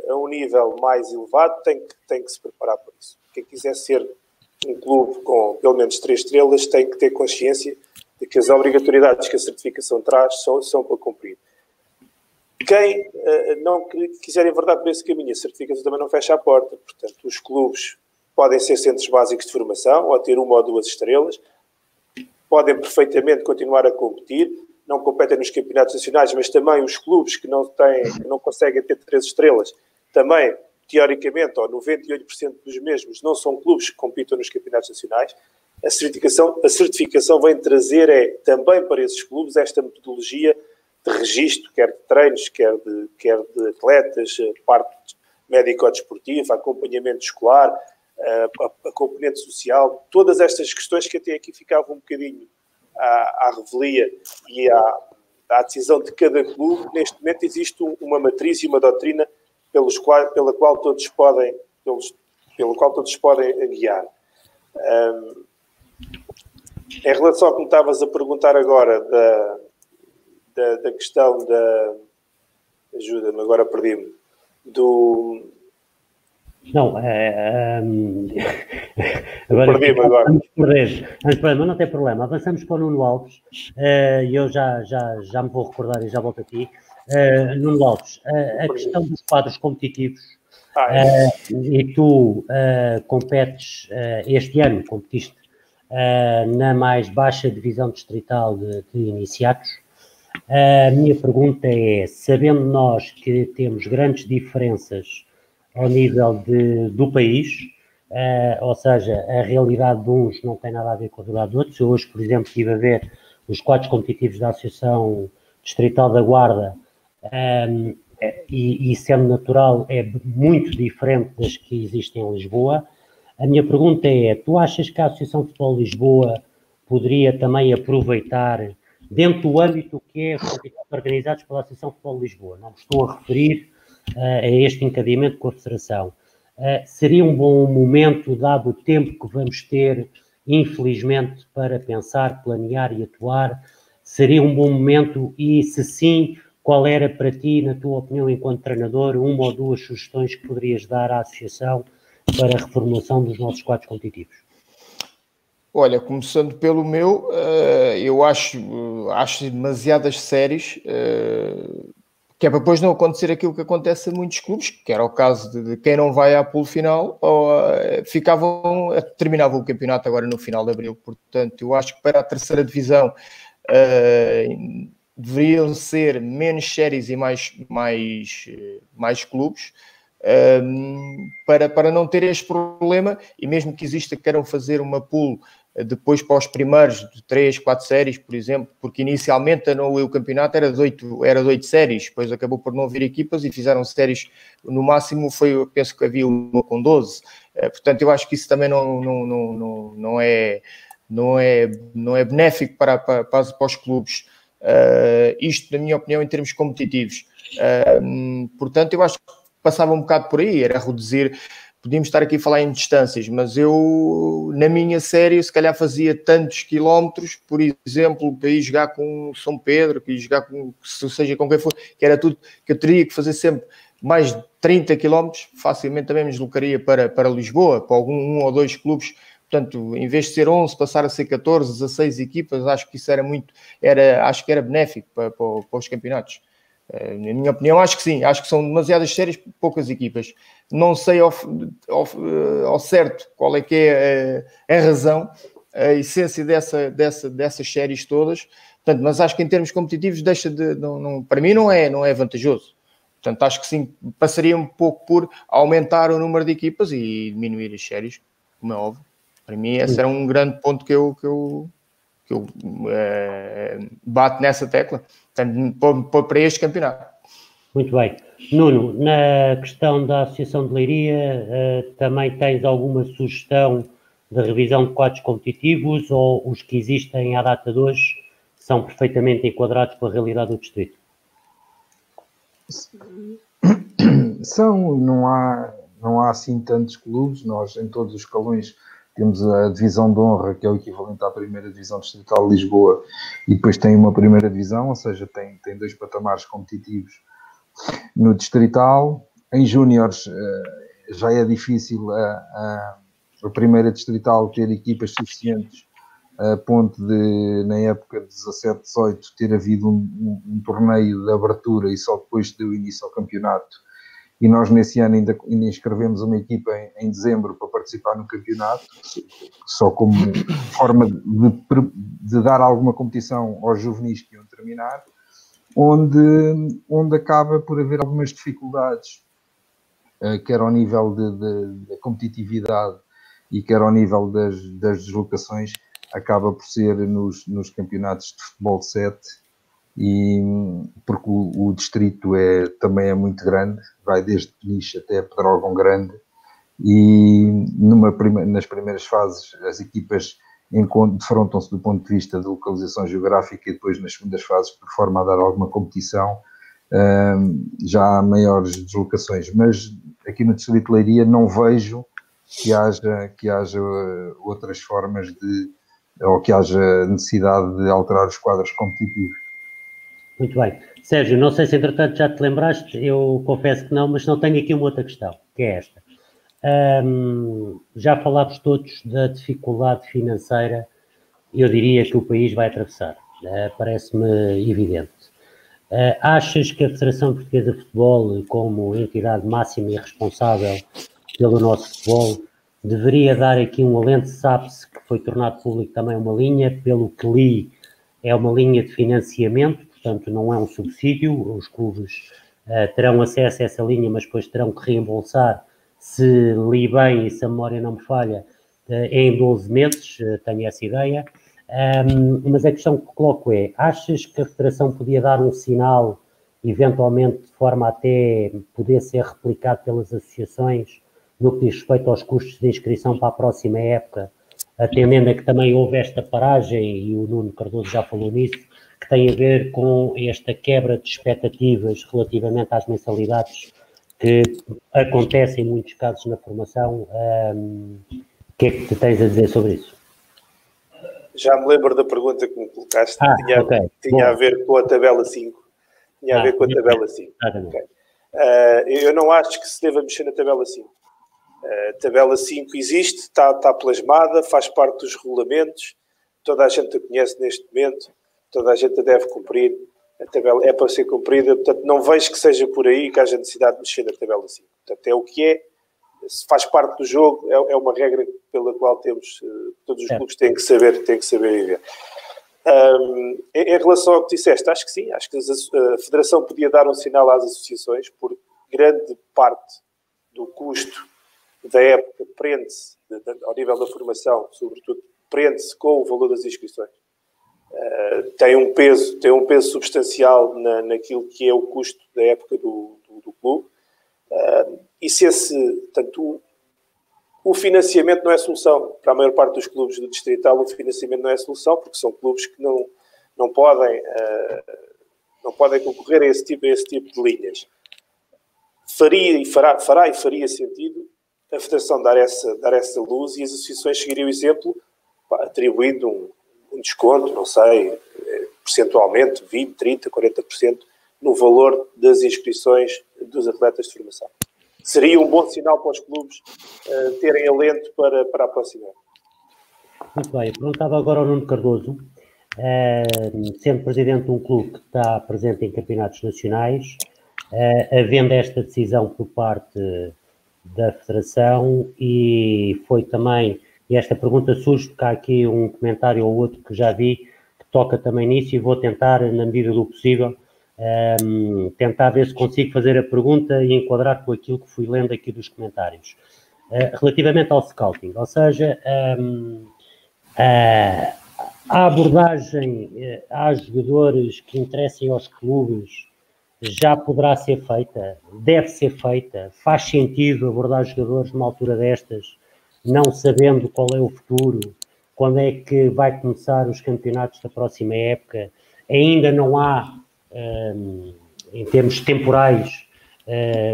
a um nível mais elevado tem que se preparar para isso. Quem quiser ser um clube com pelo menos 3 estrelas tem que ter consciência de que as obrigatoriedades que a certificação traz são para cumprir. Quem não quiser enverdar por esse caminho, a certificação também não fecha a porta. Portanto, os clubes podem ser centros básicos de formação ou ter 1 ou 2 estrelas, podem perfeitamente continuar a competir, não competem nos campeonatos nacionais, mas também os clubes que não conseguem ter 3 estrelas também teoricamente, ou 98% dos mesmos, não são clubes que compitam nos campeonatos nacionais. A certificação vem trazer também para esses clubes esta metodologia de registro, quer de treinos, quer de atletas, parte médico-desportiva, acompanhamento escolar, a componente social, todas estas questões que até aqui ficavam um bocadinho à revelia e à decisão de cada clube. Neste momento existe uma matriz e uma doutrina pela qual todos podem guiar. Em relação ao que me estavas a perguntar agora da questão ajuda-me, agora perdi-me, Não, perdi-me agora. Mas não tem problema. Avançamos para o Nuno Alves. Eu já me vou recordar e já volto aqui. Nuno Alves, a questão dos quadros competitivos, e tu competes, este ano competiste na mais baixa divisão distrital de iniciados. A minha pergunta é, sabendo nós que temos grandes diferenças ao nível do país, ou seja, a realidade de uns não tem nada a ver com a realidade de outros. Eu hoje, por exemplo, estive a ver os quadros competitivos da Associação Distrital da Guarda, e sendo natural, é muito diferente das que existem em Lisboa. A minha pergunta é, tu achas que a Associação de Futebol de Lisboa poderia também aproveitar, dentro do âmbito que é os campeonatos organizados pela Associação de Futebol de Lisboa, não me estou a referir a este encadeamento com a Federação, seria um bom momento, dado o tempo que vamos ter, infelizmente, para pensar, planear e atuar, seria um bom momento e, se sim, qual era para ti, na tua opinião, enquanto treinador, uma ou duas sugestões que poderias dar à Associação para a reformulação dos nossos quadros competitivos? Olha, começando pelo meu, eu acho demasiadas séries, que é para depois não acontecer aquilo que acontece a muitos clubes, que era o caso de quem não vai à pool final, ou terminavam o campeonato agora no final de abril. Portanto, eu acho que para a terceira divisão deveriam ser menos séries e mais clubes, para não ter este problema, e mesmo que exista, queiram fazer uma pool depois para os primeiros de 3, 4 séries, por exemplo, porque inicialmente o campeonato era de 8 séries, depois acabou por não haver equipas e fizeram séries, no máximo eu penso que havia uma com 12, portanto eu acho que isso também não é benéfico para os clubes, isto na minha opinião em termos competitivos, portanto eu acho que passava um bocado por aí, era reduzir. Podíamos estar aqui a falar em distâncias, mas eu, na minha série, se calhar fazia tantos quilómetros, por exemplo, para ir jogar com São Pedro, para ir jogar com, seja com quem for, que era tudo, que eu teria que fazer sempre mais de 30 quilómetros, facilmente também me deslocaria para Lisboa, para um ou dois clubes. Portanto, em vez de ser 11, passar a ser 14, 16 equipas, acho que isso acho que era benéfico para os campeonatos. Na minha opinião, acho que sim, acho que são demasiadas séries, poucas equipas. Não sei ao certo qual é que é a razão, a essência dessas séries todas. Portanto, mas acho que em termos competitivos para mim não é vantajoso. Portanto, acho que sim, passaria um pouco por aumentar o número de equipas e diminuir as séries, como é óbvio. Para mim esse era um grande ponto que eu bato nessa tecla, portanto, para este campeonato. Muito bem. Nuno, na questão da Associação de Leiria, também tens alguma sugestão de revisão de quadros competitivos, ou os que existem à data de hoje são perfeitamente enquadrados pela realidade do distrito? Não há assim tantos clubes. Nós, em todos os escalões, temos a divisão de honra, que é o equivalente à primeira divisão distrital de Lisboa, e depois tem uma primeira divisão, ou seja, tem 2 patamares competitivos no distrital. Em júniores já é difícil a primeira distrital ter equipas suficientes, a ponto de, na época de 17-18, ter havido um torneio de abertura e só depois deu início ao campeonato. E nós nesse ano ainda inscrevemos uma equipa em dezembro para participar no campeonato, só como forma de dar alguma competição aos juvenis que iam terminar, onde acaba por haver algumas dificuldades quer ao nível da competitividade e quer ao nível das deslocações, acaba por ser nos campeonatos de futebol 7, e porque o distrito também é muito grande, vai desde Peniche até Pedrógão Grande, e nas primeiras fases as equipas defrontam-se do ponto de vista de localização geográfica, e depois nas segundas fases, por forma a dar alguma competição, já há maiores deslocações. Mas aqui no distrito de Leiria não vejo que haja outras formas ou que haja necessidade de alterar os quadros competitivos. Muito bem. Sérgio, não sei se entretanto já te lembraste, eu confesso que não, mas não tenho aqui uma outra questão, que é esta. Já falámos todos da dificuldade financeira, eu diria que o país vai atravessar, parece-me evidente. Achas que a Federação Portuguesa de Futebol, como entidade máxima e responsável pelo nosso futebol, deveria dar aqui um alento SAPS, que foi tornado público também uma linha, pelo que li, é uma linha de financiamento, portanto não é um subsídio, os clubes terão acesso a essa linha, mas depois terão que reembolsar, se li bem e se a memória não me falha, em 12 meses, tenho essa ideia. Mas a questão que coloco é, achas que a Federação podia dar um sinal, eventualmente de forma até poder ser replicado pelas associações, no que diz respeito aos custos de inscrição para a próxima época, atendendo a que também houve esta paragem, e o Nuno Cardoso já falou nisso, que tem a ver com esta quebra de expectativas relativamente às mensalidades que acontecem em muitos casos na formação. O que é que tu tens a dizer sobre isso? Já me lembro da pergunta que me colocaste, tinha a ver com a tabela 5. Okay. Eu não acho que se deva mexer na tabela 5. A tabela 5 existe, está plasmada, faz parte dos regulamentos, toda a gente a conhece neste momento, toda a gente a deve cumprir, a tabela é para ser cumprida, portanto não vejo que seja por aí que haja necessidade de mexer na tabela 5. Portanto é o que é, se faz parte do jogo, é uma regra pela qual todos os clubes têm que saber viver. Em relação ao que disseste, acho que sim, acho que a Federação podia dar um sinal às associações, porque grande parte do custo da época prende-se, ao nível da formação, sobretudo, prende-se com o valor das inscrições. Tem um peso substancial naquilo que é o custo da época do clube. E se o financiamento não é solução para a maior parte dos clubes do distrital, o financiamento não é solução, porque são clubes que não podem concorrer a esse tipo de linhas. Faria sentido a Federação dar essa luz, e as associações seguiriam o exemplo, atribuindo um desconto, não sei, percentualmente, 20%, 30%, 40% no valor das inscrições dos atletas de formação. Seria um bom sinal para os clubes terem alento para a próxima. Muito bem, eu perguntava agora ao Nuno Cardoso, sendo presidente de um clube que está presente em campeonatos nacionais, havendo esta decisão por parte da Federação, e foi também, e esta pergunta surge porque há aqui um comentário ou outro que já vi que toca também nisso, e vou tentar, na medida do possível, tentar ver se consigo fazer a pergunta e enquadrar com aquilo que fui lendo aqui dos comentários. Relativamente ao scouting, ou seja, a abordagem a jogadores que interessem aos clubes já poderá ser feita, deve ser feita, faz sentido abordar jogadores numa altura destas, não sabendo qual é o futuro, quando é que vai começar os campeonatos da próxima época, ainda não há, em termos temporais,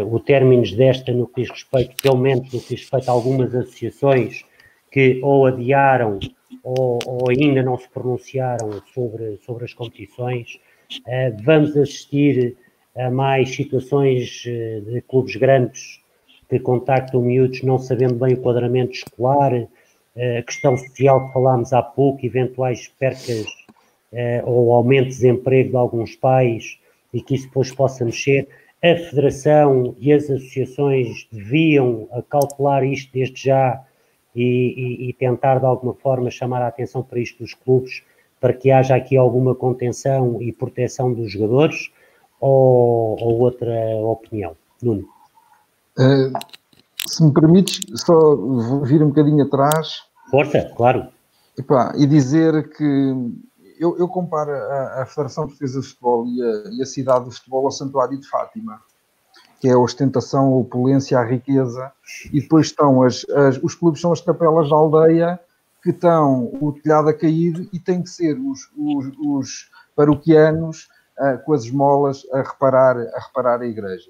o términos desta no que diz respeito, pelo menos no que diz respeito a algumas associações que ou adiaram ou ainda não se pronunciaram sobre as competições. Vamos assistir a mais situações de clubes grandes que contactam miúdos não sabendo bem o enquadramento escolar, a questão social que falámos há pouco, eventuais percas ou aumento de desemprego de alguns pais, e que isso depois possa mexer. A Federação e as associações deviam acautelar isto desde já e tentar de alguma forma chamar a atenção para isto dos clubes, para que haja aqui alguma contenção e proteção dos jogadores, ou outra opinião? Nuno? Se me permites, só vou vir um bocadinho atrás. Força, claro. E dizer que eu comparo a Federação Portuguesa de Futebol e a cidade do futebol ao Santuário de Fátima, que é a ostentação, a opulência, a riqueza, e depois estão os clubes são as capelas da aldeia que estão o telhado a cair e tem que ser os paroquianos com as esmolas a reparar a igreja.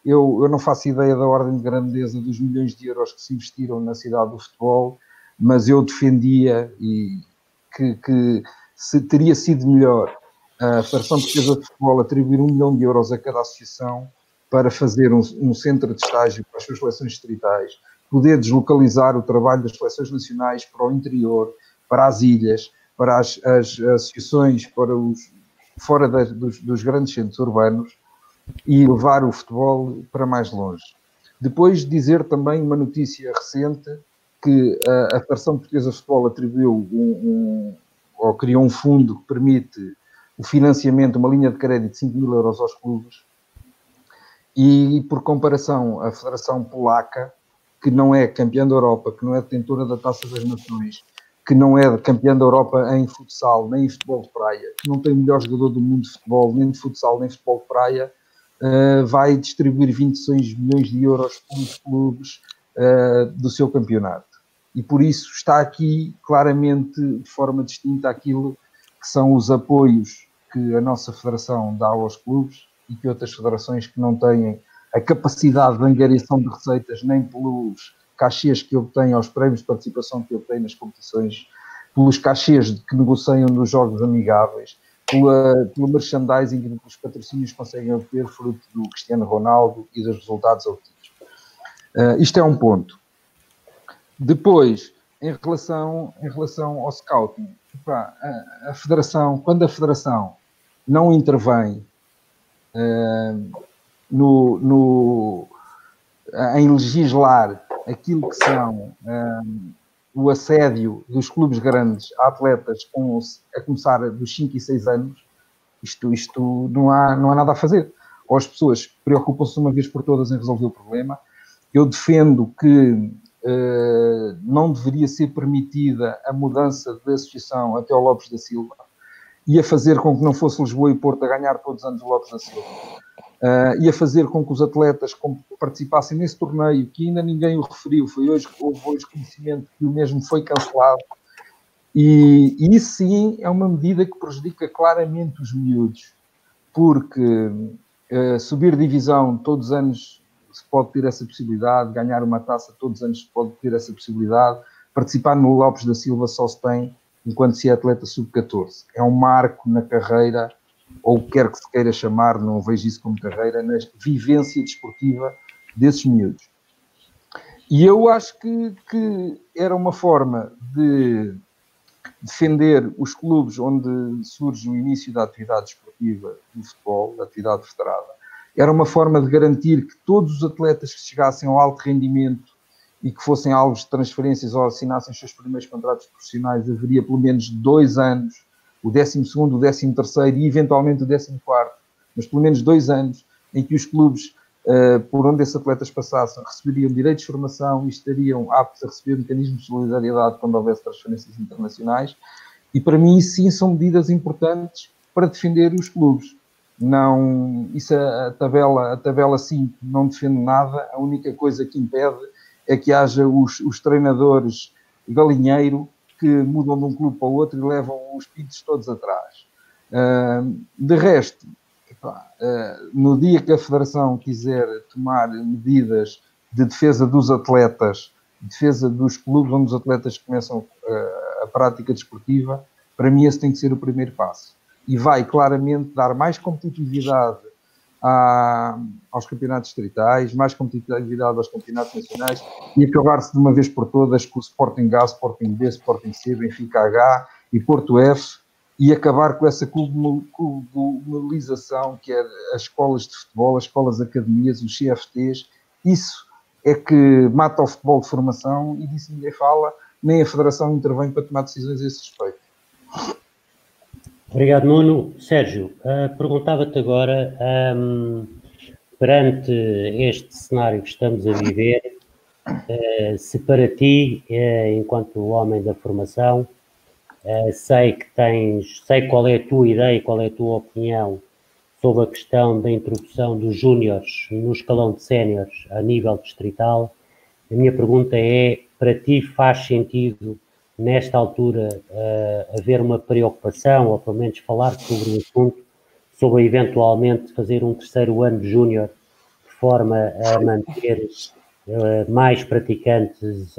Eu não faço ideia da ordem de grandeza dos milhões de euros que se investiram na cidade do futebol, mas eu defendia que se teria sido melhor a Federação Portuguesa de Futebol atribuir 1 milhão de euros a cada associação para fazer um centro de estágio para as suas seleções distritais, poder deslocalizar o trabalho das seleções nacionais para o interior, para as ilhas, para as associações, fora dos grandes centros urbanos, e levar o futebol para mais longe. Depois dizer também uma notícia recente, que a Federação Portuguesa de Futebol atribuiu ou criou um fundo que permite o financiamento, uma linha de crédito de 5 mil euros aos clubes, e por comparação a Federação Polaca, que não é campeã da Europa, que não é detentora da Taça das Nações, que não é campeã da Europa em futsal, nem em futebol de praia, que não tem o melhor jogador do mundo de futebol, nem de futsal, nem de futebol de praia, vai distribuir 26 milhões de euros para os clubes do seu campeonato. E por isso está aqui claramente de forma distinta aquilo que são os apoios que a nossa federação dá aos clubes e que outras federações que não têm a capacidade de angariação de receitas nem pelos cachês que obtêm, aos prémios de participação que obtêm nas competições, pelos cachês que negociam nos jogos amigáveis, pelo merchandising e pelos patrocínios que conseguem obter fruto do Cristiano Ronaldo e dos resultados obtidos. Isto é um ponto. Depois, em relação ao scouting, a Federação, quando a Federação não intervém em legislar aquilo que são o assédio dos clubes grandes a atletas a começar dos 5 e 6 anos, isto não há nada a fazer. Ou as pessoas preocupam-se uma vez por todas em resolver o problema. Eu defendo que não deveria ser permitida a mudança de associação até ao Lopes da Silva e a fazer com que não fosse Lisboa e Porto a ganhar todos os anos o Lopes da Silva. E a fazer com que os atletas participassem nesse torneio, que ainda ninguém o referiu, houve hoje conhecimento que o mesmo foi cancelado, e isso sim é uma medida que prejudica claramente os miúdos, porque subir divisão todos os anos se pode ter essa possibilidade, ganhar uma taça todos os anos se pode ter essa possibilidade, participar no Lopes da Silva só se tem enquanto se é atleta sub-14. É um marco na carreira, ou quer que se queira chamar, não vejo isso como carreira, na vivência desportiva desses miúdos. E eu acho que era uma forma de defender os clubes onde surge o início da atividade desportiva do futebol, da atividade federada. Era uma forma de garantir que todos os atletas que chegassem ao alto rendimento e que fossem alvos de transferências ou assinassem os seus primeiros contratos profissionais, haveria pelo menos 2 anos, o 12º, o 13º e eventualmente o 14º, mas pelo menos 2 anos em que os clubes por onde esses atletas passassem receberiam direitos de formação e estariam aptos a receber mecanismos de solidariedade quando houvesse transferências internacionais. E para mim isso sim são medidas importantes para defender os clubes. Não, isso a tabela 5 não defende nada, a única coisa que impede é que haja os treinadores galinheiro que mudam de um clube para o outro e levam os pintos todos atrás. De resto, no dia que a Federação quiser tomar medidas de defesa dos atletas, defesa dos clubes onde os atletas começam a prática desportiva, para mim esse tem que ser o primeiro passo. E vai claramente dar mais competitividade aos campeonatos distritais, mais competitividade aos campeonatos nacionais e acabar-se de uma vez por todas com o Sporting A, Sporting B, Sporting C, Benfica H e Porto F, e acabar com essa comunalização que é as escolas de futebol, as escolas academias, os CFTs. Isso é que mata o futebol de formação e disso ninguém fala, nem a Federação intervém para tomar decisões a esse respeito. Obrigado, Nuno. Sérgio, perguntava-te agora, perante este cenário que estamos a viver, se para ti, enquanto homem da formação, sei qual é a tua ideia, qual é a tua opinião sobre a questão da introdução dos júniores no escalão de séniores a nível distrital. A minha pergunta é, para ti faz sentido, nesta altura, haver uma preocupação, ou pelo menos falar sobre o assunto, sobre eventualmente fazer um terceiro ano de júnior, de forma a manter mais praticantes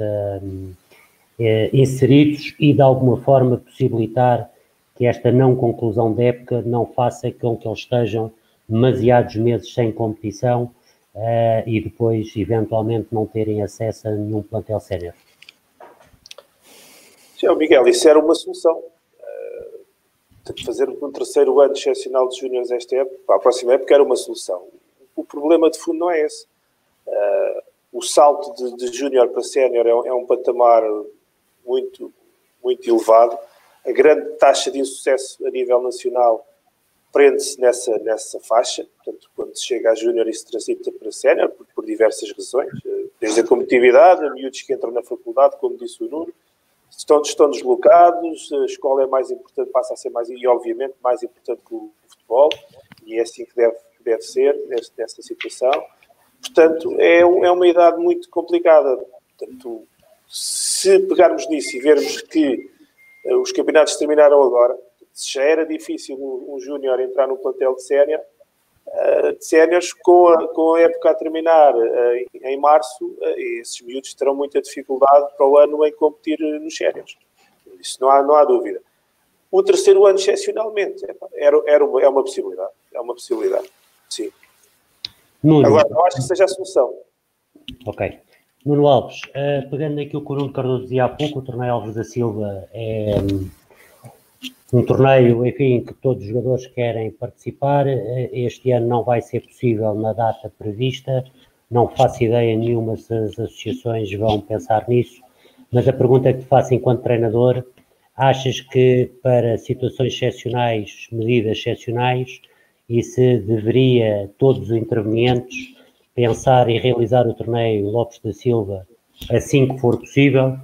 inseridos e, de alguma forma, possibilitar que esta não conclusão da época não faça com que eles estejam demasiados meses sem competição e depois, eventualmente, não terem acesso a nenhum plantel sénior. Sim, Miguel, isso era uma solução. Fazer um terceiro ano excepcional de júniores esta época, para a próxima época, era uma solução. O problema de fundo não é esse. O salto de júnior para sénior é um patamar muito, muito elevado. A grande taxa de insucesso a nível nacional prende-se nessa faixa. Portanto, quando se chega a júnior, isso transita para sénior, por diversas razões. Desde a competitividade, a miúdos que entram na faculdade, como disse o Nuno, estão deslocados, a escola é mais importante, passa a ser mais, e obviamente, mais importante que o futebol, e é assim que deve ser, nesta situação. Portanto, é uma idade muito complicada. Portanto, se pegarmos nisso e vermos que os campeonatos terminaram agora, se já era difícil um júnior entrar no plantel de séniores, com a época a terminar em março, esses miúdos terão muita dificuldade para o ano em competir nos séniores. Isso não há dúvida. O terceiro ano, excepcionalmente, é uma possibilidade. É uma possibilidade, sim. Nuno. Agora, não acho que seja a solução. Ok. Nuno Alves, pegando aquilo que o Nuno Cardoso dizia há pouco, o torneio Alves da Silva é um torneio, enfim, que todos os jogadores querem participar. Este ano não vai ser possível na data prevista. Não faço ideia nenhuma se as associações vão pensar nisso, mas a pergunta que te faço enquanto treinador, achas que para situações excepcionais, medidas excepcionais, e se deveria todos os intervenientes pensar em realizar o torneio Lopes da Silva assim que for possível,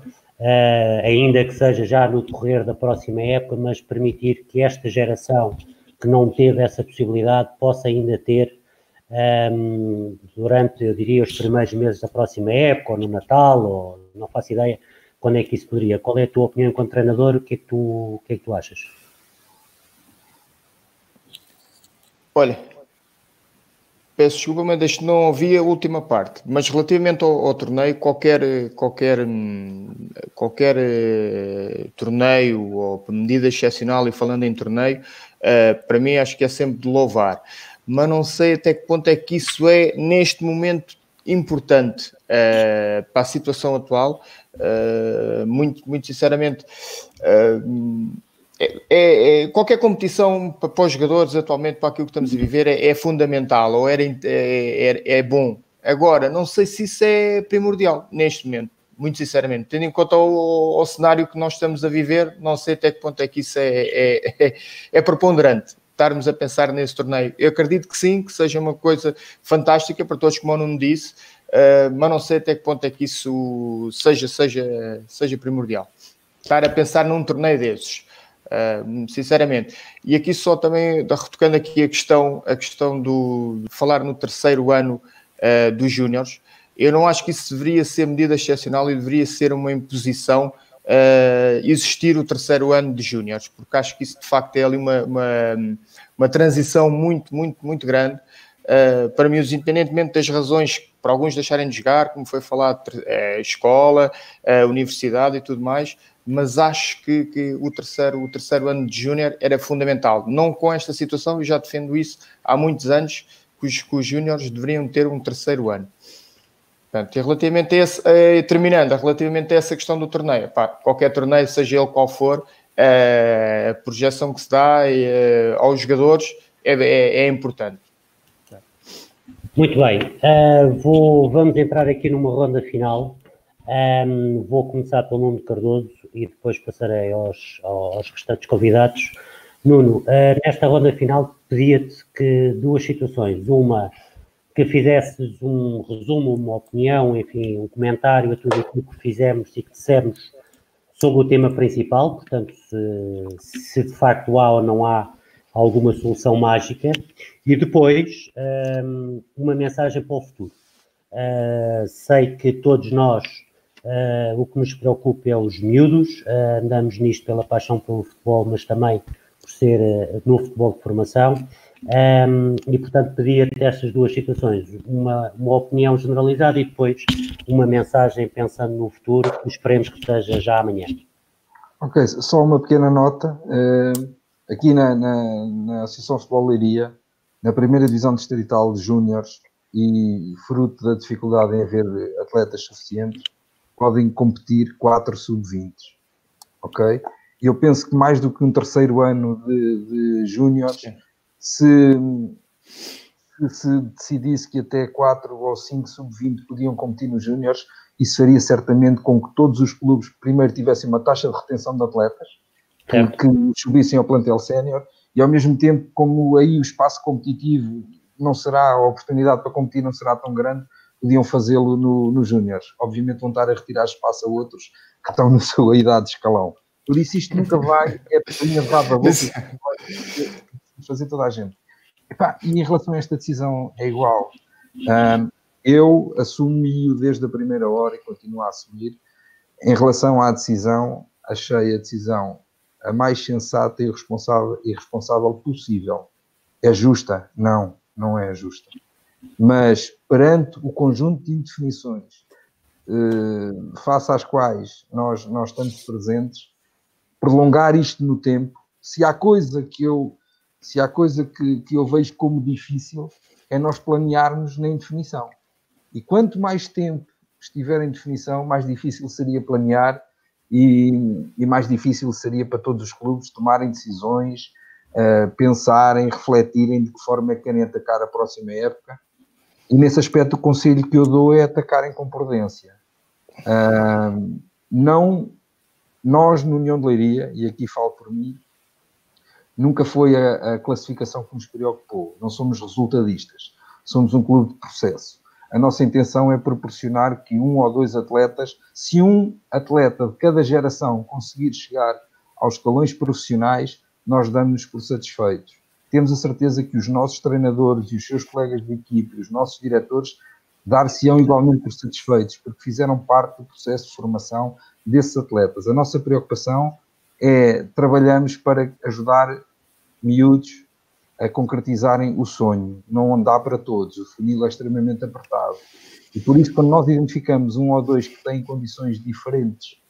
ainda que seja já no decorrer da próxima época, mas permitir que esta geração que não teve essa possibilidade possa ainda ter durante, eu diria, os primeiros meses da próxima época, ou no Natal, ou não faço ideia quando é que isso poderia. Qual é a tua opinião enquanto treinador? O que é que tu achas? Olha, peço desculpa, mas não ouvi a última parte. Mas relativamente ao torneio, qualquer torneio ou medida excepcional, e falando em torneio, para mim acho que é sempre de louvar. Mas não sei até que ponto é que isso é, neste momento, importante para a situação atual. Muito, muito sinceramente... qualquer competição para os jogadores atualmente, para aquilo que estamos a viver, é fundamental, ou é bom. Agora, não sei se isso é primordial neste momento, muito sinceramente. Tendo em conta o cenário que nós estamos a viver, não sei até que ponto é que isso é preponderante, estarmos a pensar nesse torneio. Eu acredito que sim, que seja uma coisa fantástica para todos, como o Nuno disse, mas não sei até que ponto é que isso seja primordial. Estar a pensar num torneio desses. Sinceramente, e aqui só também retocando aqui a questão de falar no terceiro ano dos júniores, eu não acho que isso deveria ser medida excepcional e deveria ser uma imposição existir o terceiro ano de júniores, porque acho que isso de facto é ali uma transição muito, muito, muito grande para mim, independentemente das razões para alguns deixarem de jogar, como foi falado, escola, universidade e tudo mais, mas acho que o terceiro ano de júnior era fundamental. Não com esta situação, eu já defendo isso há muitos anos, que os júniores deveriam ter um terceiro ano. Portanto, e relativamente relativamente a essa questão do torneio, qualquer torneio, seja ele qual for, a projeção que se dá aos jogadores é importante. Muito bem, vamos entrar aqui numa ronda final. Vou começar pelo Nuno Cardoso e depois passarei aos restantes convidados. Nuno, nesta ronda final pedia-te que duas situações. Uma, que fizesses um resumo, uma opinião, enfim, um comentário a tudo aquilo que fizemos e que dissemos sobre o tema principal, portanto, se de facto há ou não há alguma solução mágica, e depois uma mensagem para o futuro. Sei que todos nós, o que nos preocupa é os miúdos, andamos nisto pela paixão pelo futebol, mas também por ser no futebol de formação, e portanto pedia-te estas duas situações, uma opinião generalizada e depois uma mensagem pensando no futuro, que esperemos que seja já amanhã. Ok, só uma pequena nota, aqui na Associação Futebol Leiria, na primeira divisão distrital de júniores, e fruto da dificuldade em haver atletas suficientes, podem competir 4 sub-20, ok? E eu penso que mais do que um terceiro ano de júniores, se decidisse que até 4 ou 5 sub-20 podiam competir nos júniores, isso faria certamente com que todos os clubes primeiro tivessem uma taxa de retenção de atletas, que subissem ao plantel sénior, e ao mesmo tempo, como aí o espaço competitivo não será, a oportunidade para competir não será tão grande, podiam fazê-lo nos júniores. Obviamente vão estar a retirar espaço a outros que estão na sua idade de escalão. Por isso isto nunca vai, é pequena vada boca, fazer toda a gente. E em relação a esta decisão é igual. Eu assumi-o desde a primeira hora e continuo a assumir. Em relação à decisão, achei a decisão a mais sensata e responsável possível. É justa? Não é justa. Mas perante o conjunto de indefinições face às quais nós estamos presentes, prolongar isto no tempo, se há coisa que eu vejo como difícil, é nós planearmos na indefinição. E quanto mais tempo estiver em definição, mais difícil seria planear e mais difícil seria para todos os clubes tomarem decisões, pensarem, refletirem de que forma é que querem atacar a próxima época. E nesse aspecto o conselho que eu dou é atacarem com prudência. Nós no União de Leiria, e aqui falo por mim, nunca foi a classificação que nos preocupou. Não somos resultadistas. Somos um clube de processo. A nossa intenção é proporcionar que 1 ou 2 atletas, se um atleta de cada geração conseguir chegar aos escalões profissionais, nós damos-nos por satisfeitos. Temos a certeza que os nossos treinadores e os seus colegas de equipe, os nossos diretores, dar-se-ão igualmente por satisfeitos, porque fizeram parte do processo de formação desses atletas. A nossa preocupação é trabalhamos para ajudar miúdos a concretizarem o sonho. Não dá para todos, o funil é extremamente apertado. E por isso, quando nós identificamos 1 ou 2 que têm condições diferentes,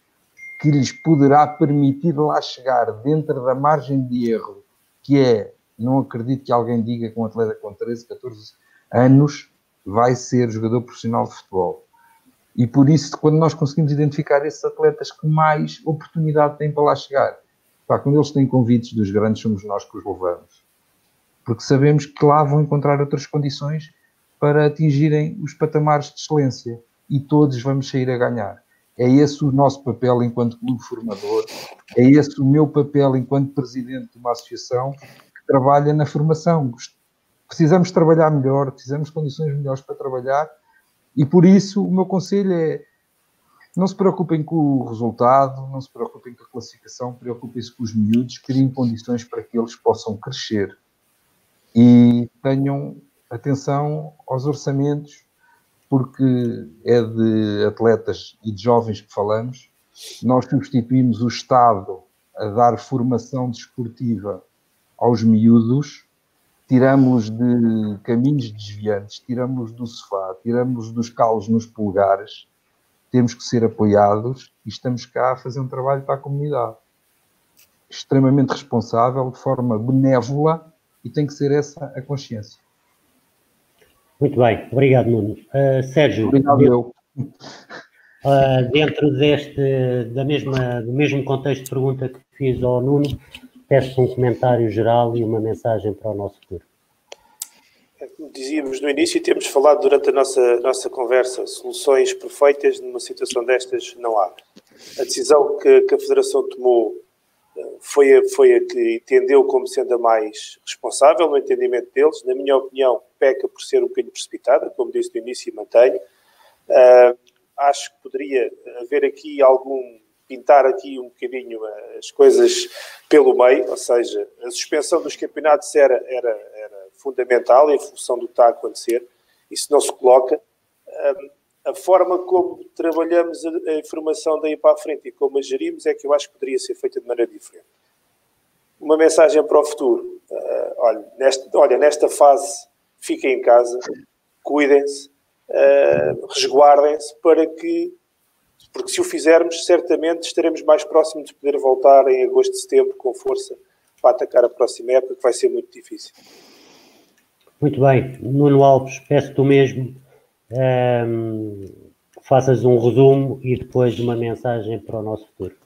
que lhes poderá permitir lá chegar dentro da margem de erro, que é, não acredito que alguém diga que um atleta com 13, 14 anos vai ser jogador profissional de futebol. E por isso, quando nós conseguimos identificar esses atletas que mais oportunidade têm para lá chegar, quando eles têm convites dos grandes, somos nós que os levamos. Porque sabemos que lá vão encontrar outras condições para atingirem os patamares de excelência. E todos vamos sair a ganhar. É esse o nosso papel enquanto clube formador, é esse o meu papel enquanto presidente de uma associação que trabalha na formação. Precisamos trabalhar melhor, precisamos de condições melhores para trabalhar, e por isso o meu conselho é: não se preocupem com o resultado, não se preocupem com a classificação, preocupem-se com os miúdos, criem condições para que eles possam crescer. E tenham atenção aos orçamentos, porque é de atletas e de jovens que falamos. Nós substituímos o Estado a dar formação desportiva aos miúdos, tiramos de caminhos desviantes, tiramos do sofá, tiramos dos calos nos polegares. Temos que ser apoiados e estamos cá a fazer um trabalho para a comunidade. Extremamente responsável, de forma benévola, e tem que ser essa a consciência. Muito bem, obrigado, Nuno. Sérgio, obrigado, dentro do mesmo contexto de pergunta que fiz ao Nuno, peço um comentário geral e uma mensagem para o nosso futuro. Como dizíamos no início, e temos falado durante a nossa conversa, soluções perfeitas numa situação destas não há. A decisão que a Federação tomou foi a que entendeu como sendo a mais responsável no entendimento deles. Na minha opinião, peca por ser um bocadinho precipitada, como disse no início e mantenho. Acho que poderia haver aqui pintar aqui um bocadinho as coisas pelo meio, ou seja, a suspensão dos campeonatos era fundamental em função do que está a acontecer. Isso não se coloca. A forma como trabalhamos a informação daí para a frente e como a gerimos é que eu acho que poderia ser feita de maneira diferente. Uma mensagem para o futuro. Nesta fase, fiquem em casa, cuidem-se, resguardem-se porque se o fizermos, certamente estaremos mais próximos de poder voltar em agosto, setembro, com força, para atacar a próxima época, que vai ser muito difícil. Muito bem. Nuno Alves, peço-te o mesmo. Faças um resumo e depois uma mensagem para o nosso futuro.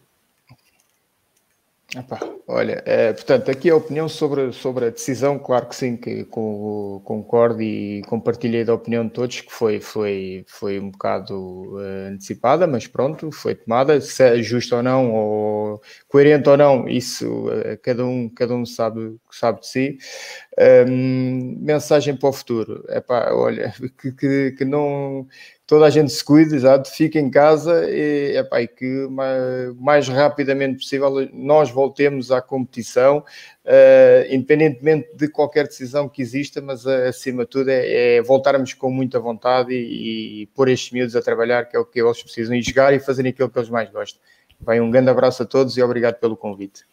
Olha, portanto, aqui a opinião sobre a decisão, claro que sim, que concordo e compartilhei da opinião de todos, que foi um bocado antecipada, mas pronto, foi tomada, se é justo ou não, ou coerente ou não, isso cada um sabe de si. Mensagem para o futuro, olha, que não... Toda a gente se cuide, exato, fique em casa e que mais rapidamente possível nós voltemos à competição, independentemente de qualquer decisão que exista, mas acima de tudo é voltarmos com muita vontade e pôr estes miúdos a trabalhar, que é o que eles precisam, e jogar e fazerem aquilo que eles mais gostam. Bem, um grande abraço a todos e obrigado pelo convite.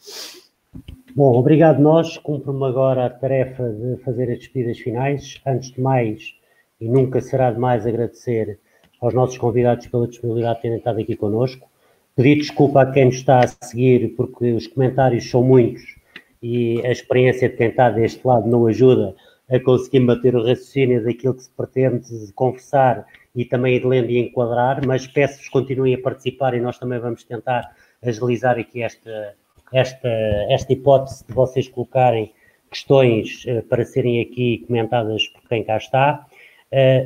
Bom, obrigado nós. Cumpro-me agora a tarefa de fazer as despedidas finais. Antes de mais, e nunca será demais agradecer aos nossos convidados pela disponibilidade de terem estado aqui connosco. Pedir desculpa a quem nos está a seguir, porque os comentários são muitos e a experiência de quem está deste lado não ajuda a conseguir manter o raciocínio daquilo que se pretende conversar e também ir lendo e enquadrar, mas peço-vos que continuem a participar e nós também vamos tentar agilizar aqui esta hipótese de vocês colocarem questões para serem aqui comentadas por quem cá está.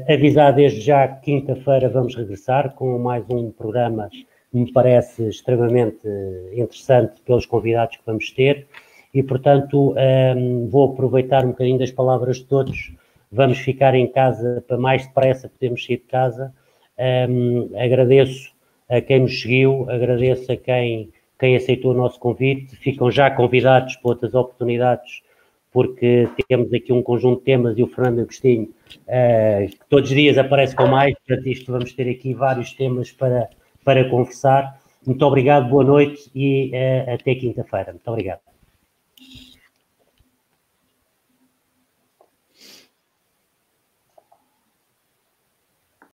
Avisar desde já que quinta-feira vamos regressar com mais um programa que me parece extremamente interessante pelos convidados que vamos ter e, portanto, vou aproveitar um bocadinho das palavras de todos. Vamos ficar em casa para mais depressa podermos sair de casa. Agradeço a quem nos seguiu, agradeço a quem aceitou o nosso convite. Ficam já convidados para outras oportunidades, porque temos aqui um conjunto de temas e o Fernando Agostinho, que todos os dias aparece com mais, portanto isto vamos ter aqui vários temas para conversar. Muito obrigado, boa noite e até quinta-feira. Muito obrigado.